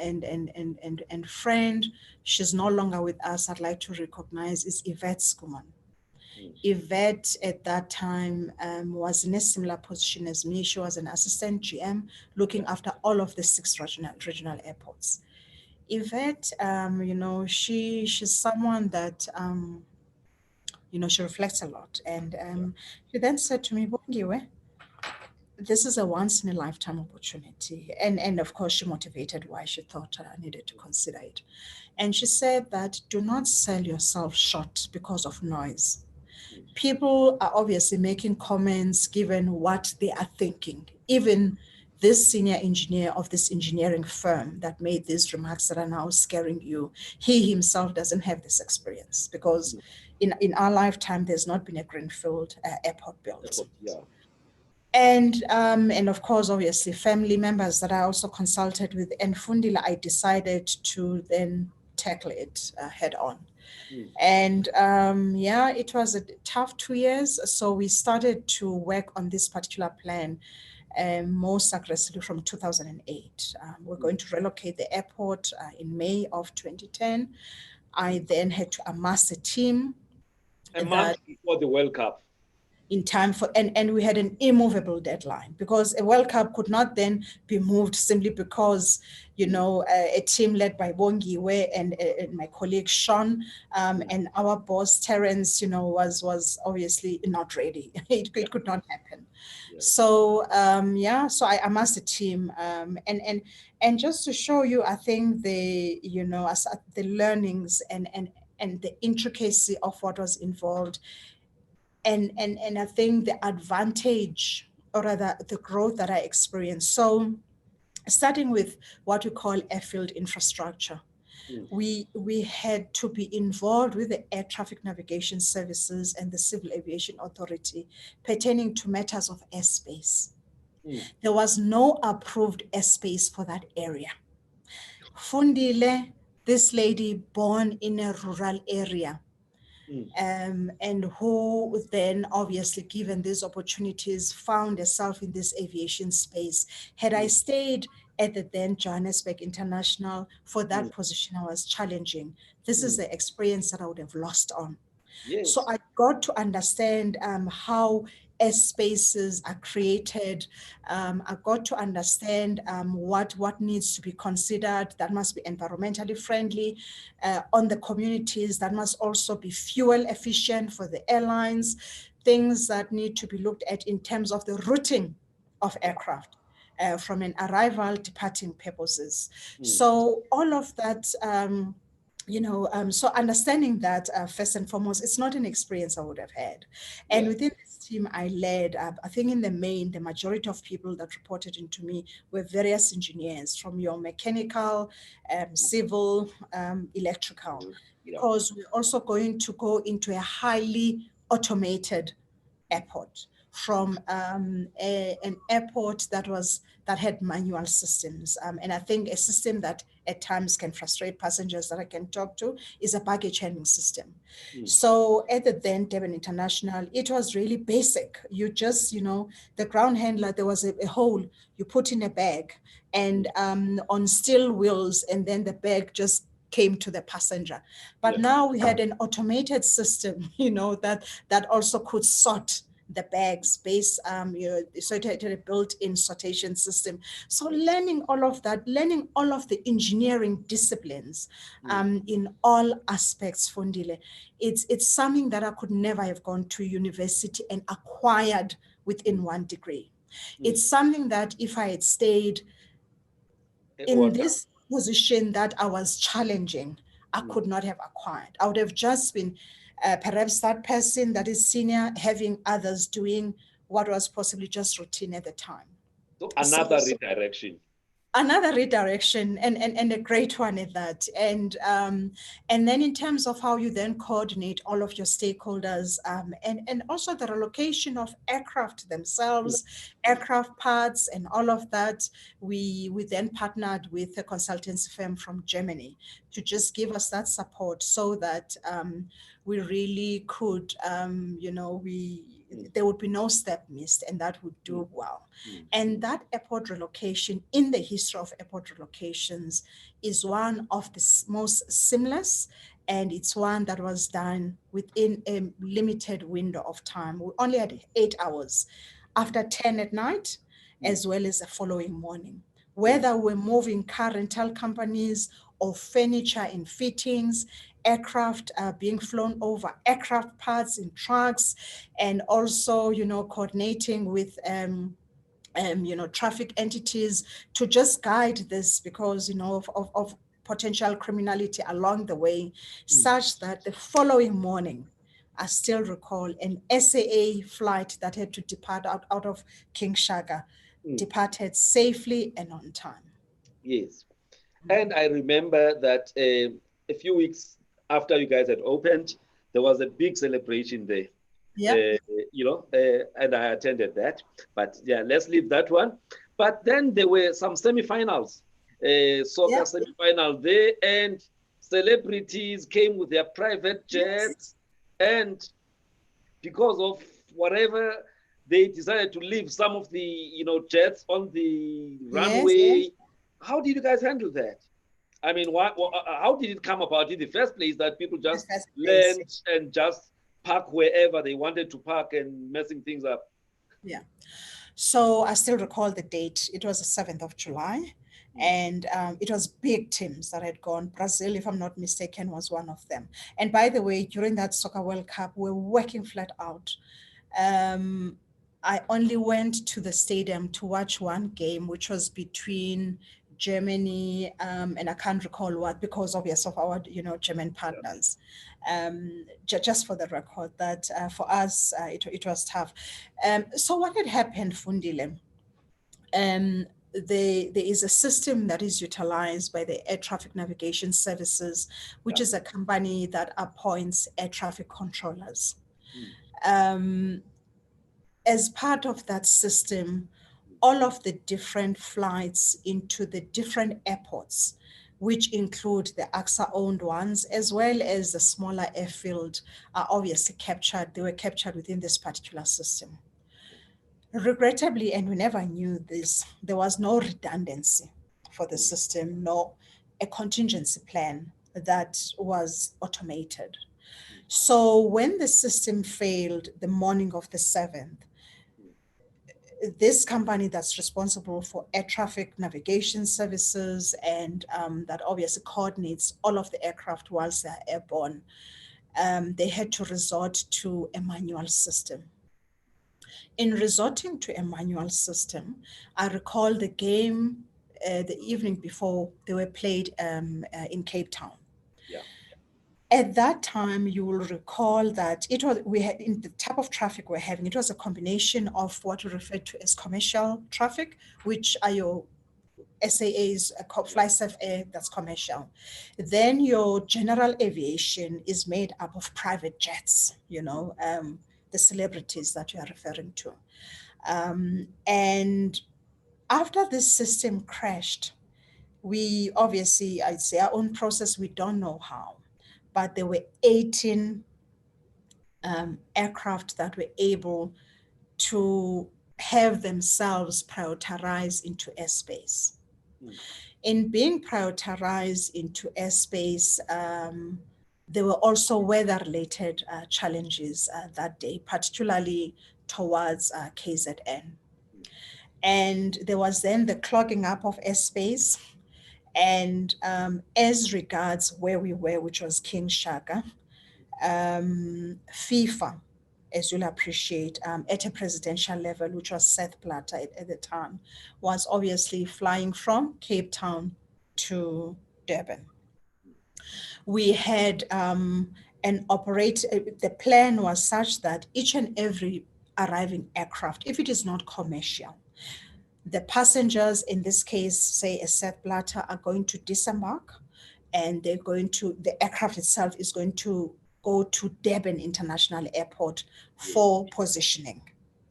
friend, she's no longer with us, I'd like to recognize, is Yvette Skuman. Yvette at that time was in a similar position as me. She was an assistant GM looking after all of the 6 regional airports. Yvette, she's someone that, she reflects a lot. And she then said to me, Bongiwe, this is a once in a lifetime opportunity. And of course, she motivated why she thought I needed to consider it. And she said that do not sell yourself short because of noise. People are obviously making comments given what they are thinking. Even this senior engineer of this engineering firm that made these remarks that are now scaring you, he himself doesn't have this experience because in our lifetime, there's not been a greenfield airport built. Yeah. And of course, obviously, family members that I also consulted with, and Fundi, I decided to then tackle it head on. And it was a tough 2 years. So we started to work on this particular plan most aggressively from 2008. We're going to relocate the airport in May of 2010. I then had to amass a team. A month before the World Cup. In time for, and we had an immovable deadline because a World Cup could not then be moved simply because, a team led by Bongiwe and my colleague Sean and our boss Terence, was obviously not ready. It could not happen. Yeah. So, so I amassed a team and just to show you, I think the learnings and the intricacy of what was involved. And I think the advantage, or rather the growth that I experienced. So starting with what we call airfield infrastructure, we had to be involved with the air traffic navigation services and the Civil Aviation Authority pertaining to matters of airspace. There was no approved airspace for that area. Fundile, this lady born in a rural area, and who then obviously given these opportunities found herself in this aviation space. Had I stayed at the then Johannesburg International for that position, I was challenging. This is the experience that I would have lost on. Yes. So I got to understand how spaces are created. I got to understand what needs to be considered that must be environmentally friendly on the communities, that must also be fuel efficient for the airlines, things that need to be looked at in terms of the routing of aircraft from an arrival departing purposes. So all of that, so understanding that first and foremost, it's not an experience I would have had. And within this team I led, I think in the main, the majority of people that reported into me were various engineers from your mechanical, civil, electrical, because we're also going to go into a highly automated airport from an airport that had manual systems. And I think a system that at times can frustrate passengers that I can talk to is a baggage handling system. So at the then Durban International, it was really basic. You just, the ground handler, there was a hole, you put in a bag and on steel wheels, and then the bag just came to the passenger. But now we had an automated system, that also could sort the bags based, so it had a built-in sortation system. So learning all of that, learning all of the engineering disciplines in all aspects, Fundile, it's something that I could never have gone to university and acquired within 1 degree. It's something that if I had stayed in this position that I was challenging, I could not have acquired. I would have just been Perhaps that person that is senior having others doing what was possibly just routine at the time. So another redirection. Another redirection, and a great one at that. And then in terms of how you then coordinate all of your stakeholders, and also the relocation of aircraft themselves, aircraft parts, and all of that, we then partnered with a consultancy firm from Germany to just give us that support so that we really could, there would be no step missed, and that would do well. And that airport relocation, in the history of airport relocations, is one of the most seamless, and it's one that was done within a limited window of time. We only had 8 hours after 10 at night, as well as the following morning. Whether we're moving car rental companies or furniture and fittings, aircraft being flown over, aircraft parts in trucks, and also, coordinating with traffic entities to just guide this, because, of potential criminality along the way, such that the following morning, I still recall an SAA flight that had to depart out of King Shaka, departed safely and on time. Yes. And I remember that a few weeks after you guys had opened, there was a big celebration there. Yeah. And I attended that. But yeah, let's leave that one. But then there were some semifinals, soccer semifinal there, and celebrities came with their private jets. And because of whatever, they decided to leave some of the jets on the runway. Yes. How did you guys handle that? I mean, how did it come about in the first place that people just land and just park wherever they wanted to park and messing things up? Yeah. So I still recall the date. It was the 7th of July. And it was big teams that had gone. Brazil, if I'm not mistaken, was one of them. And by the way, during that Soccer World Cup, we were working flat out. I only went to the stadium to watch one game, which was between Germany and I can't recall what, because obviously of our German partners. Just for the record, that for us it was tough. So what had happened, Fundile? There is a system that is utilized by the Air Traffic Navigation Services, which is a company that appoints air traffic controllers. As part of that system, all of the different flights into the different airports, which include the AXA-owned ones, as well as the smaller airfield, are obviously captured. They were captured within this particular system. Regrettably, and we never knew this, there was no redundancy for the system, nor a contingency plan that was automated. So when the system failed the morning of the 7th, this company that's responsible for air traffic navigation services and that obviously coordinates all of the aircraft whilst they're airborne, they had to resort to a manual system. In resorting to a manual system, I recall the game the evening before they were played in Cape Town. Yeah. At that time, you will recall that we had, in the type of traffic we're having, it was a combination of what we refer to as commercial traffic, which are your SAAs, Fly Safe Air, that's commercial. Then your general aviation is made up of private jets, the celebrities that you are referring to. And after this system crashed, we obviously, I'd say our own process, we don't know how, but there were 18 aircraft that were able to have themselves prioritized into airspace. In being prioritized into airspace, there were also weather-related challenges that day, particularly towards KZN. And there was then the clogging up of airspace. And as regards where we were, which was King Shaka, FIFA, as you'll appreciate, at a presidential level, which was Seth Blatter at the time, was obviously flying from Cape Town to Durban. We had a and operate. The plan was such that each and every arriving aircraft, if it is not commercial, the passengers, in this case, say a Sepp Blatter, are going to disembark, and the aircraft itself is going to go to Durban International Airport for positioning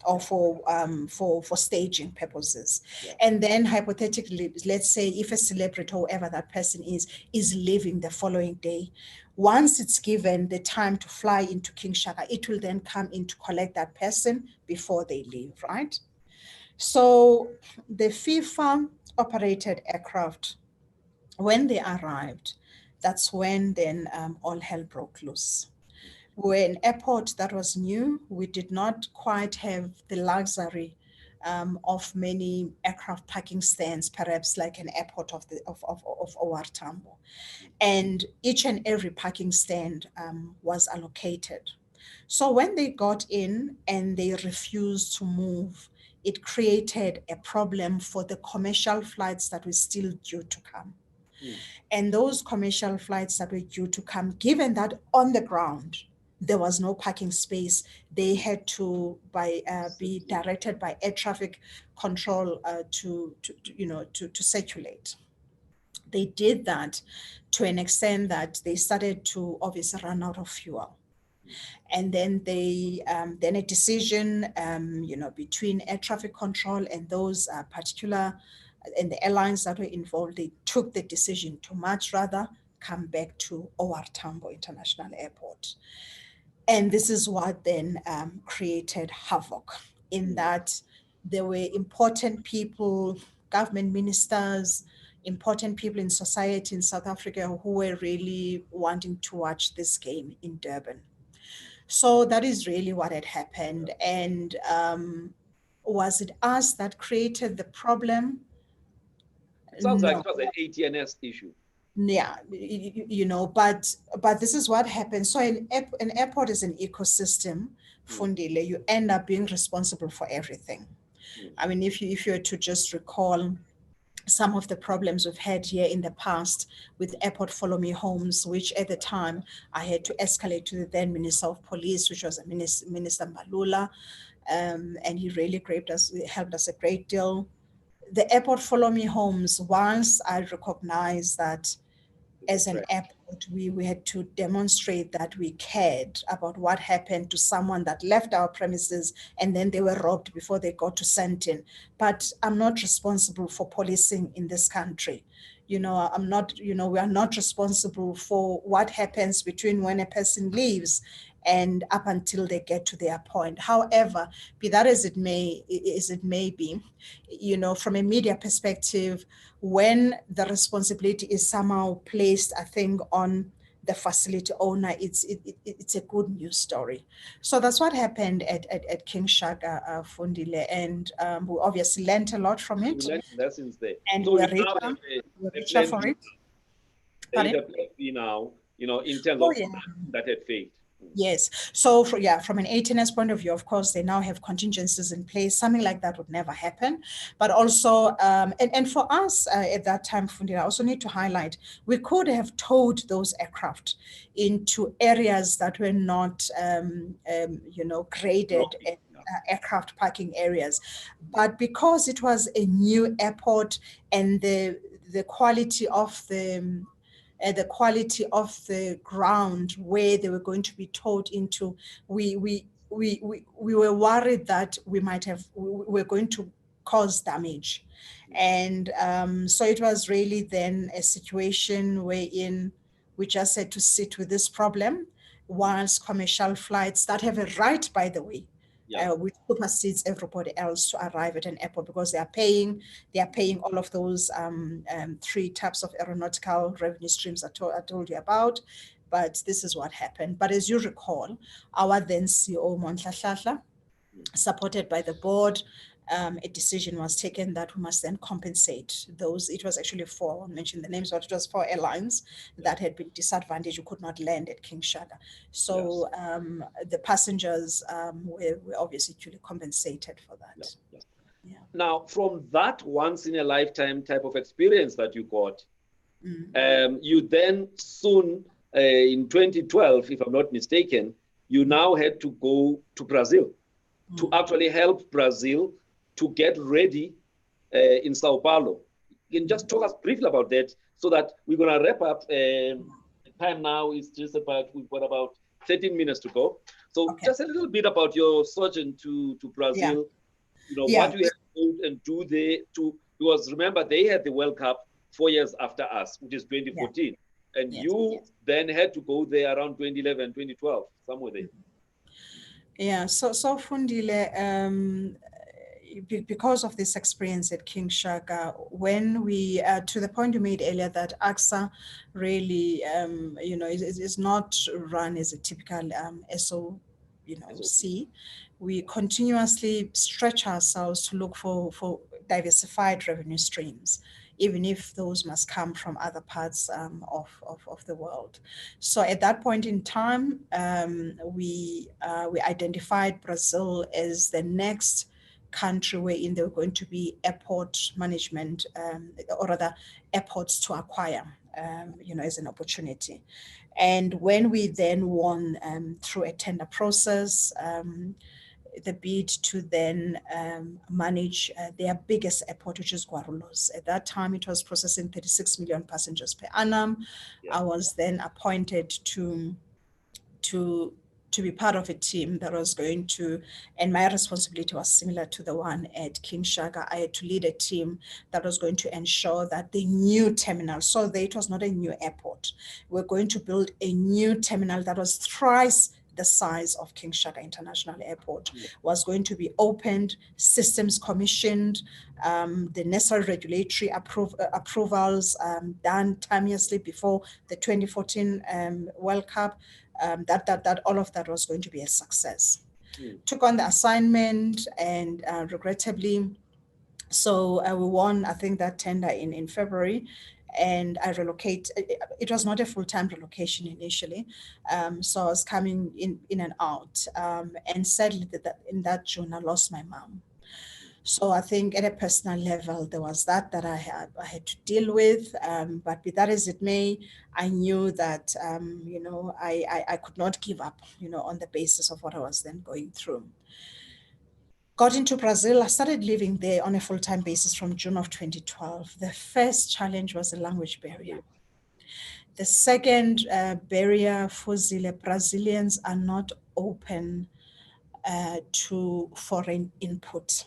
or for staging purposes. Yeah. And then hypothetically, let's say if a celebrity or whoever that person is leaving the following day, once it's given the time to fly into King Shaka, it will then come in to collect that person before they leave, right? So the FIFA operated aircraft, when they arrived, that's when then all hell broke loose. We're an airport that was new. We did not quite have the luxury of many aircraft parking stands, perhaps like an airport of OR Tambo. And each and every parking stand was allocated. So when they got in and they refused to move, it created a problem for the commercial flights that were still due to come. And those commercial flights that were due to come, given that on the ground there was no parking space, they had to be directed by air traffic control to circulate. They did that to an extent that they started to obviously run out of fuel. And then then a decision, between air traffic control and those particular, and the airlines that were involved, they took the decision to much rather come back to OR Tambo International Airport. And this is what then created havoc in that there were important people, government ministers, important people in society in South Africa who were really wanting to watch this game in Durban. So that is really what had happened. And was it us that created the problem? It sounds like it was an ATNS issue. Yeah, but this is what happens. So an airport is an ecosystem, Fundile. You end up being responsible for everything. I mean, if you were to just recall some of the problems we've had here in the past with Airport Follow Me Homes, which at the time I had to escalate to the then Minister of Police, which was Minister Mbalula, and he really helped us a great deal. The Airport Follow Me Homes, once I recognized that as an airport, we had to demonstrate that we cared about what happened to someone that left our premises and then they were robbed before they got to Sandton. But I'm not responsible for policing in this country. I'm not, we are not responsible for what happens between when a person leaves and up until they get to their point. However, be that as it may be, from a media perspective, when the responsibility is somehow placed, I think, on the facility owner, it's a good news story. So that's what happened at King Shaka, Fundile, and we obviously learned a lot from it. We learned lessons there. And so we're richer for it. There is a plan B now, in terms of that had failed. Yes. So from an ATNS point of view, of course, they now have contingencies in place. Something like that would never happen. But also, and for us at that time, Fundi, I also need to highlight, we could have towed those aircraft into areas that were not, graded aircraft parking areas. But because it was a new airport and the quality of the ground where they were going to be towed into, we were worried that we were going to cause damage. And so it was really then a situation wherein we just had to sit with this problem whilst commercial flights that have a right, by the way, which supersedes everybody else to arrive at an airport, because they are paying all of those three types of aeronautical revenue streams I told you about. But this is what happened. But as you recall, our then CEO, Monhla, supported by the board, a decision was taken that we must then compensate those. It was actually four, I'll mention the names, but it was 4 airlines that had been disadvantaged, who could not land at King Shaka. So the passengers were obviously duly compensated for that. Yeah. Now, from that once in a lifetime type of experience that you got, you then soon in 2012, if I'm not mistaken, you now had to go to Brazil to actually help Brazil to get ready in Sao Paulo. You can just talk us briefly about that so that we're going to wrap up. Time now is just about, we've got about 13 minutes to go. So just a little bit about your sojourn to Brazil, what you had to do and do there because remember, they had the World Cup 4 years after us, which is 2014. And you then had to go there around 2011, 2012, somewhere there. Yeah, so Fundile, because of this experience at King Shaka, when we, to the point you made earlier that AXA really, is not run as a typical SOC, we continuously stretch ourselves to look for diversified revenue streams, even if those must come from other parts of the world. So at that point in time, we identified Brazil as the next country wherein there were going to be airport management, or rather airports to acquire, as an opportunity. And when we then won through a tender process, the bid to then manage their biggest airport, which is Guarulhos. At that time, it was processing 36 million passengers per annum. I was then appointed to be part of a team that was going to, and my responsibility was similar to the one at King Shaka. I had to lead a team that was going to ensure that the new terminal, so that it was not a new airport, we're going to build a new terminal that was thrice the size of King Shaka International Airport, was going to be opened, systems commissioned, the necessary regulatory approvals done timeously before the 2014 World Cup, that all of that was going to be a success. Took on the assignment and regrettably, so we won, I think, that tender in February, and I relocate. It was not a full-time relocation initially, so I was coming in and out. And sadly, in that June, I lost my mom. So I think at a personal level, there was that I had to deal with. But be that as it may, I knew that I could not give up, on the basis of what I was then going through. Got into Brazil. I started living there on a full-time basis from June of 2012. The first challenge was the language barrier. The second barrier for Brazilians are not open to foreign input.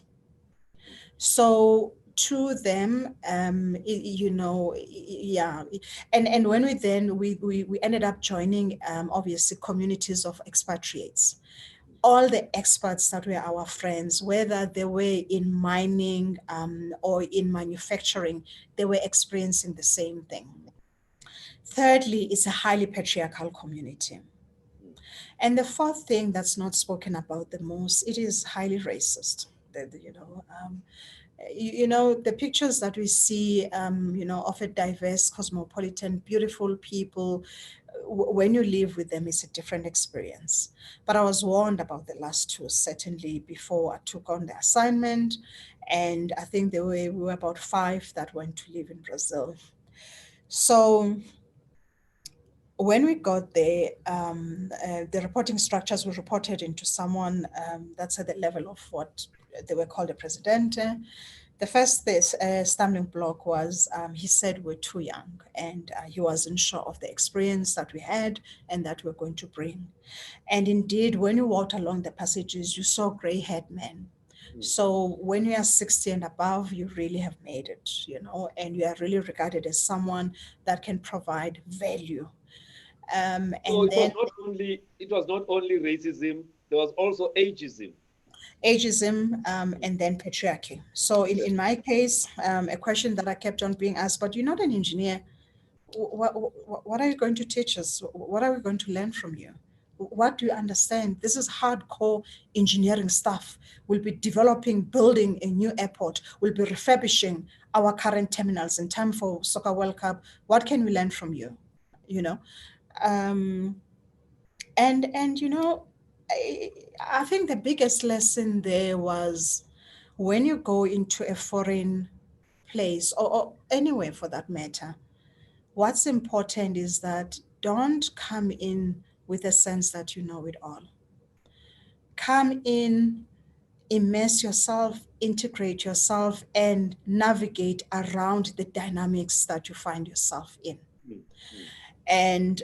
So to them, and when we ended up joining, obviously, communities of expatriates. All the experts that were our friends, whether they were in mining or in manufacturing, they were experiencing the same thing. Thirdly, it's a highly patriarchal community. And the fourth thing that's not spoken about the most, it is highly racist. The pictures that we see, of a diverse, cosmopolitan, beautiful people, when you live with them, it's a different experience. But I was warned about the last two, certainly, before I took on the assignment. And I think we were about 5 that went to live in Brazil. So when we got there, the reporting structures were reported into someone that's at the level of what they were called a presidente. The first stumbling block was he said we're too young, and he wasn't sure of the experience that we had and that we're going to bring. And indeed, when you walked along the passages, you saw gray-haired men. So when you are 60 and above, you really have made it, and you are really regarded as someone that can provide value. So it was not only racism, there was also ageism. And then patriarchy. So in my case, a question that I kept on being asked, but you're not an engineer. What are you going to teach us? What are we going to learn from you? What do you understand? This is hardcore engineering stuff. We'll be building a new airport. We'll be refurbishing our current terminals in time for Soccer World Cup. What can we learn from you? I think the biggest lesson there was when you go into a foreign place or anywhere for that matter, what's important is that don't come in with a sense that you know it all. Come in, immerse yourself, integrate yourself, and navigate around the dynamics that you find yourself in. Mm, mm, And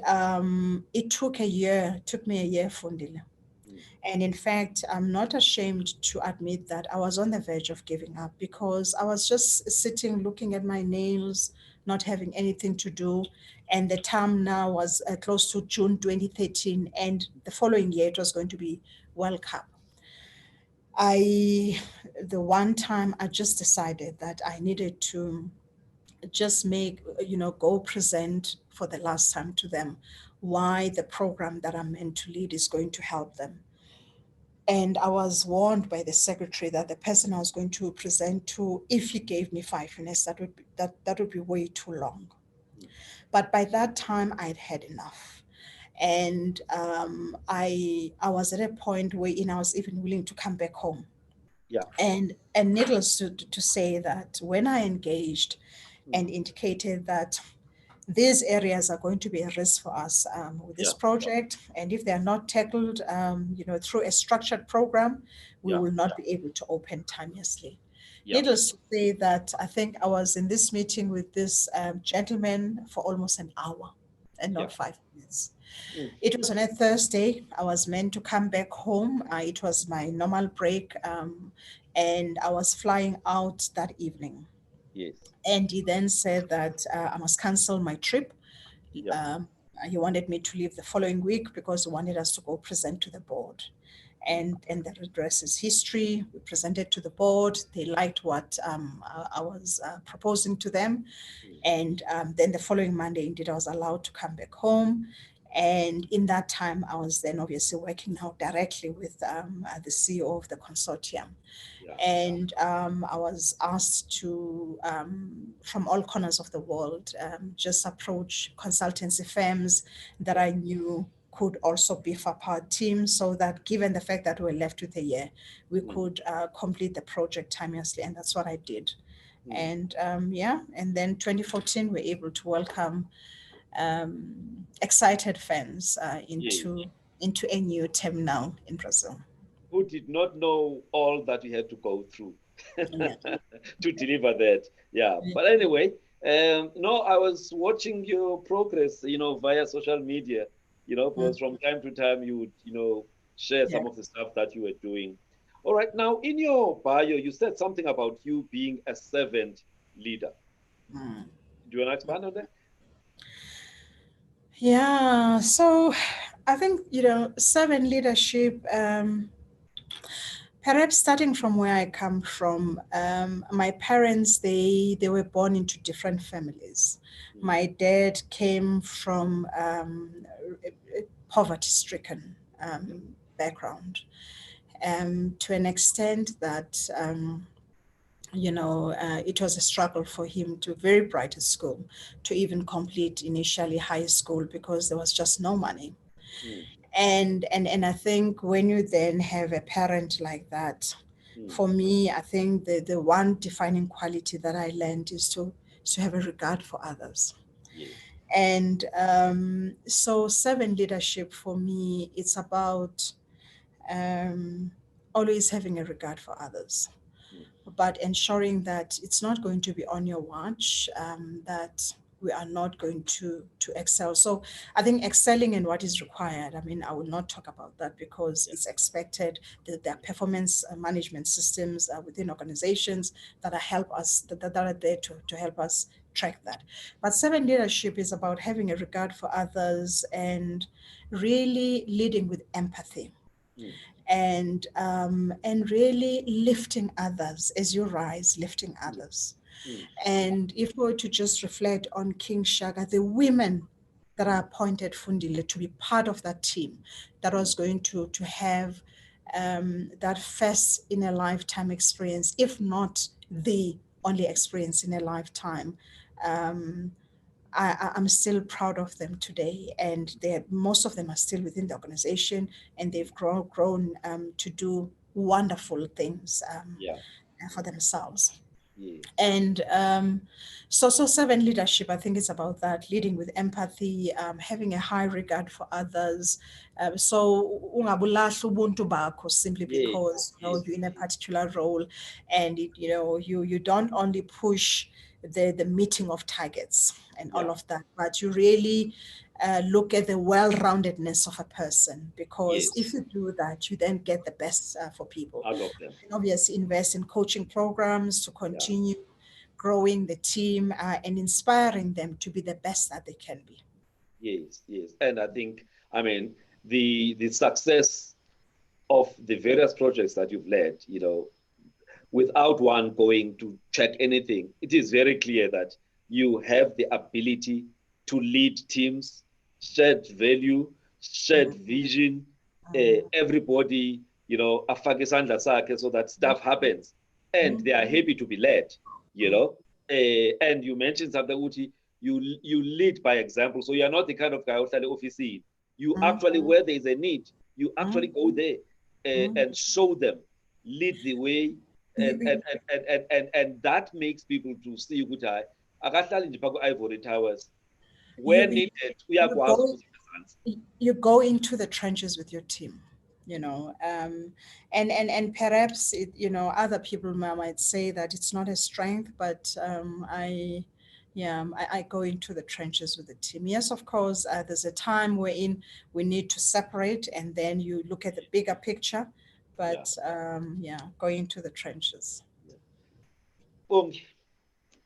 it took me a year, Fundile. mm. And in fact, I'm not ashamed to admit that I was on the verge of giving up because I was just sitting, looking at my nails, not having anything to do. And the time now was close to June 2013. And the following year, it was going to be World Cup. The one time I just decided that I needed to just go present for the last time to them why the program that I'm meant to lead is going to help them. And I was warned by the secretary that the person I was going to present to, if he gave me 5 minutes, that would be way too long. But by that time, I'd had enough. And I was at a point where I was even willing to come back home. Yeah. And needless to say that when I engaged Mm. and indicated that these areas are going to be a risk for us with this Yeah. project. And if they are not tackled, through a structured program, we Yeah. will not be able to open timelessly. Yeah. Needless to say that I think I was in this meeting with this gentleman for almost an hour and not Yeah. 5 minutes. Mm. It was on a Thursday. I was meant to come back home. It was my normal break, and I was flying out that evening. Yes. And he then said that I must cancel my trip. Yeah. He wanted me to leave the following week because he wanted us to go present to the board. And the rest is history. We presented to the board. They liked what I was proposing to them. Mm. And then the following Monday, indeed, I was allowed to come back home. And in that time, I was then obviously working now directly with the CEO of the consortium. Yeah. And I was asked to, from all corners of the world, just approach consultancy firms that I knew could also beef up our team so that given the fact that we're left with a year, we could complete the project timelessly. And that's what I did. And and then 2014, we're able to welcome excited fans Yes. into a new terminal in Brazil. Who did not know all that we had to go through Yeah. to deliver that. Yeah. But anyway, no, I was watching your progress, via social media, because from time to time you would, share Yeah. some of the stuff that you were doing. All right. Now, in your bio, you said something about you being a servant leader. Mm. Do you want to expand on that? Yeah, so I think, servant leadership, perhaps starting from where I come from, my parents, they were born into different families. Mm. My dad came from a poverty-stricken background, to an extent that it was a struggle for him to very bright at school to even complete initially high school because there was just no money. Mm. And I think when you then have a parent like that, Mm. for me, I think the one defining quality that I learned is to have a regard for others. Yes. And so servant leadership for me, it's about um, always having a regard for others, Mm. but ensuring that it's not going to be on your watch, that we are not going to excel. So I think excelling in what is required, I mean, I will not talk about that because Yeah. it's expected that there are performance management systems within organizations that are there to help us track that. But servant leadership is about having a regard for others and really leading with empathy Mm. and really lifting others as you rise, lifting Mm. others. Mm. And if we were to just reflect on King Shaka, the women that are appointed Fundile to be part of that team that was going to have that first in a lifetime experience, if not the only experience in a lifetime. Um, I'm still proud of them today, and most of them are still within the organization, and they've grown to do wonderful things Yeah. for themselves. Yes. And so servant leadership, I think it's about that, leading with empathy, having a high regard for others. So ungabulahli ubuntu bakho simply Yes. because Yes. you're in a particular role, and you don't only push the meeting of targets and all Yeah. of that, but you really look at the well-roundedness of a person, because Yes. if you do that, you then get the best for people. Out of them. And obviously invest in coaching programs to Yeah. continue growing the team and inspiring them to be the best that they can be. Yes. Yes. And I think, I mean, the success of the various projects that you've led, without one going to check anything, it is very clear that you have the ability to lead teams, shared value, shared vision. Everybody, afake isandla sakhe so that stuff happens, and they are happy to be led. And you mentioned something, Uti, you lead by example. So you are not the kind of guy who study office. You actually, where there is a need, you actually go there and show them, lead the way, and that makes people to see ukuthi hayi akahlali nje phaa ivory towers where you, needed you uyakwazi go ukuthi ezantsi. you go into the trenches with your team, and perhaps other people might say that it's not a strength, but I go into the trenches with the team. Yes, of course, there's a time wherein we need to separate, and then you look at the bigger picture, Yeah. but going into the trenches. Bongi,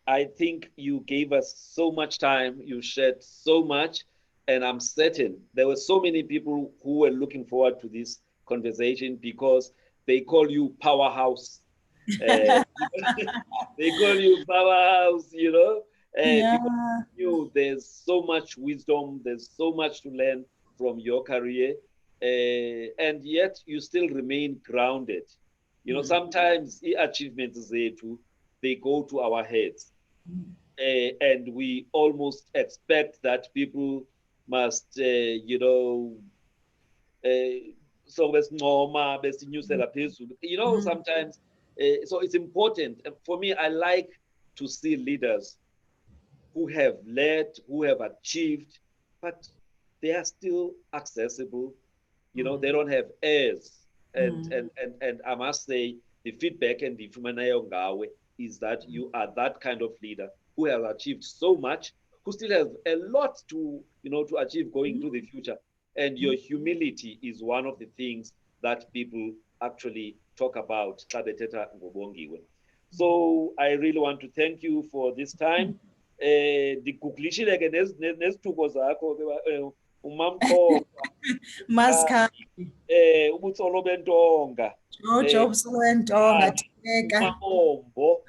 I think you gave us so much time, you shared so much, and I'm certain there were so many people who were looking forward to this conversation because they call you powerhouse. Uh, they call you powerhouse, Yeah. because there's so much wisdom, there's so much to learn from your career, and yet you still remain grounded. Sometimes achievements they go to our heads, and we almost expect that people must, so besincoma besinyusela phezulu. Sometimes, so it's important. For me, I like to see leaders who have led, who have achieved, but they are still accessible. They don't have heirs. And I must say, the feedback and the Fumanayo is that you are that kind of leader who has achieved so much, who still has a lot to achieve going into the future. And your humility is one of the things that people actually talk about. So I really want to thank you for this time. Ndiguglishile ke nezithuko zakho umamqoka Maska, ubutsolo bentonga Jobs went on at umamombo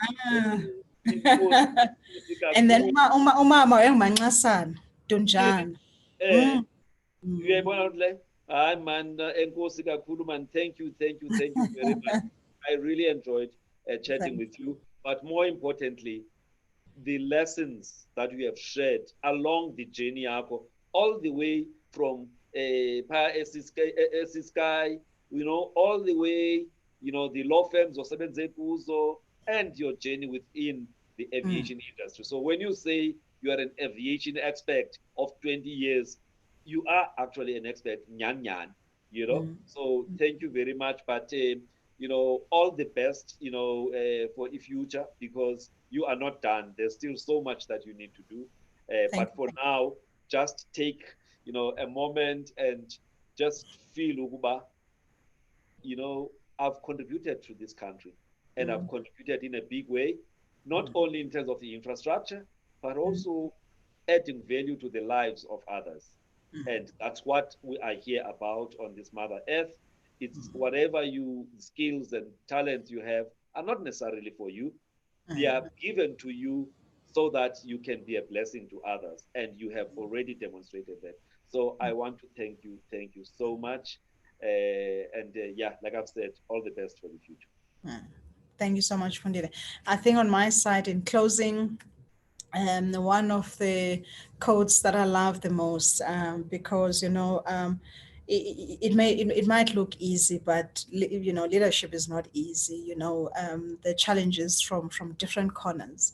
inkosi and then kakhulu umama wayengumanxasana Dunjana. uyayibona ukuthi le hayi man enkosi kakhulu man, thank you very much. I really enjoyed chatting with you, but more importantly, the lessons that you have shared along the journey yakho, all the way from Sky, all the way, the law firms or kuzo, and your journey within the aviation industry. So when you say you are an aviation expert of 20 years, you are actually an expert, nyan nyan. So thank you very much. But all the best, for the future, because you are not done. There's still so much that you need to do. But for now, just take, a moment and just feel, Uguba, I've contributed to this country, and I've contributed in a big way, not only in terms of the infrastructure, but also adding value to the lives of others. And that's what we are here about on this Mother Earth. It's whatever skills and talents you have are not necessarily for you. They are given to you so that you can be a blessing to others. And you have already demonstrated that. So I want to thank you. Thank you so much. Like I've said, all the best for the future. Thank you so much, Fundi. I think on my side, in closing, one of the quotes that I love the most, because it might look easy, but leadership is not easy. The challenges from different corners.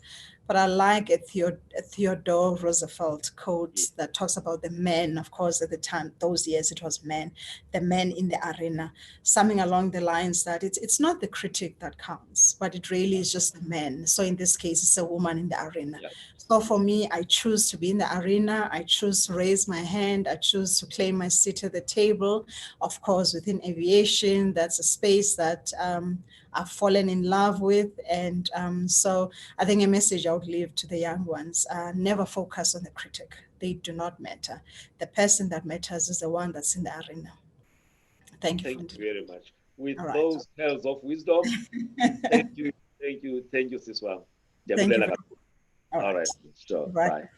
But I like a Theodore Roosevelt quote that talks about the men. Of course, at the time, those years, it was men, the men in the arena, something along the lines that it's not the critic that counts, but it really is just the men. So in this case, it's a woman in the arena. Yeah. So for me, I choose to be in the arena. I choose to raise my hand. I choose to claim my seat at the table. Of course, within aviation, that's a space that I've fallen in love with. And so I think a message I would leave to the young ones, never focus on the critic. They do not matter. The person that matters is the one that's in the arena. Thank you. Thank you very much. With those pearls of wisdom, thank you, Siswa. Thank you. All right. Sure. Bye.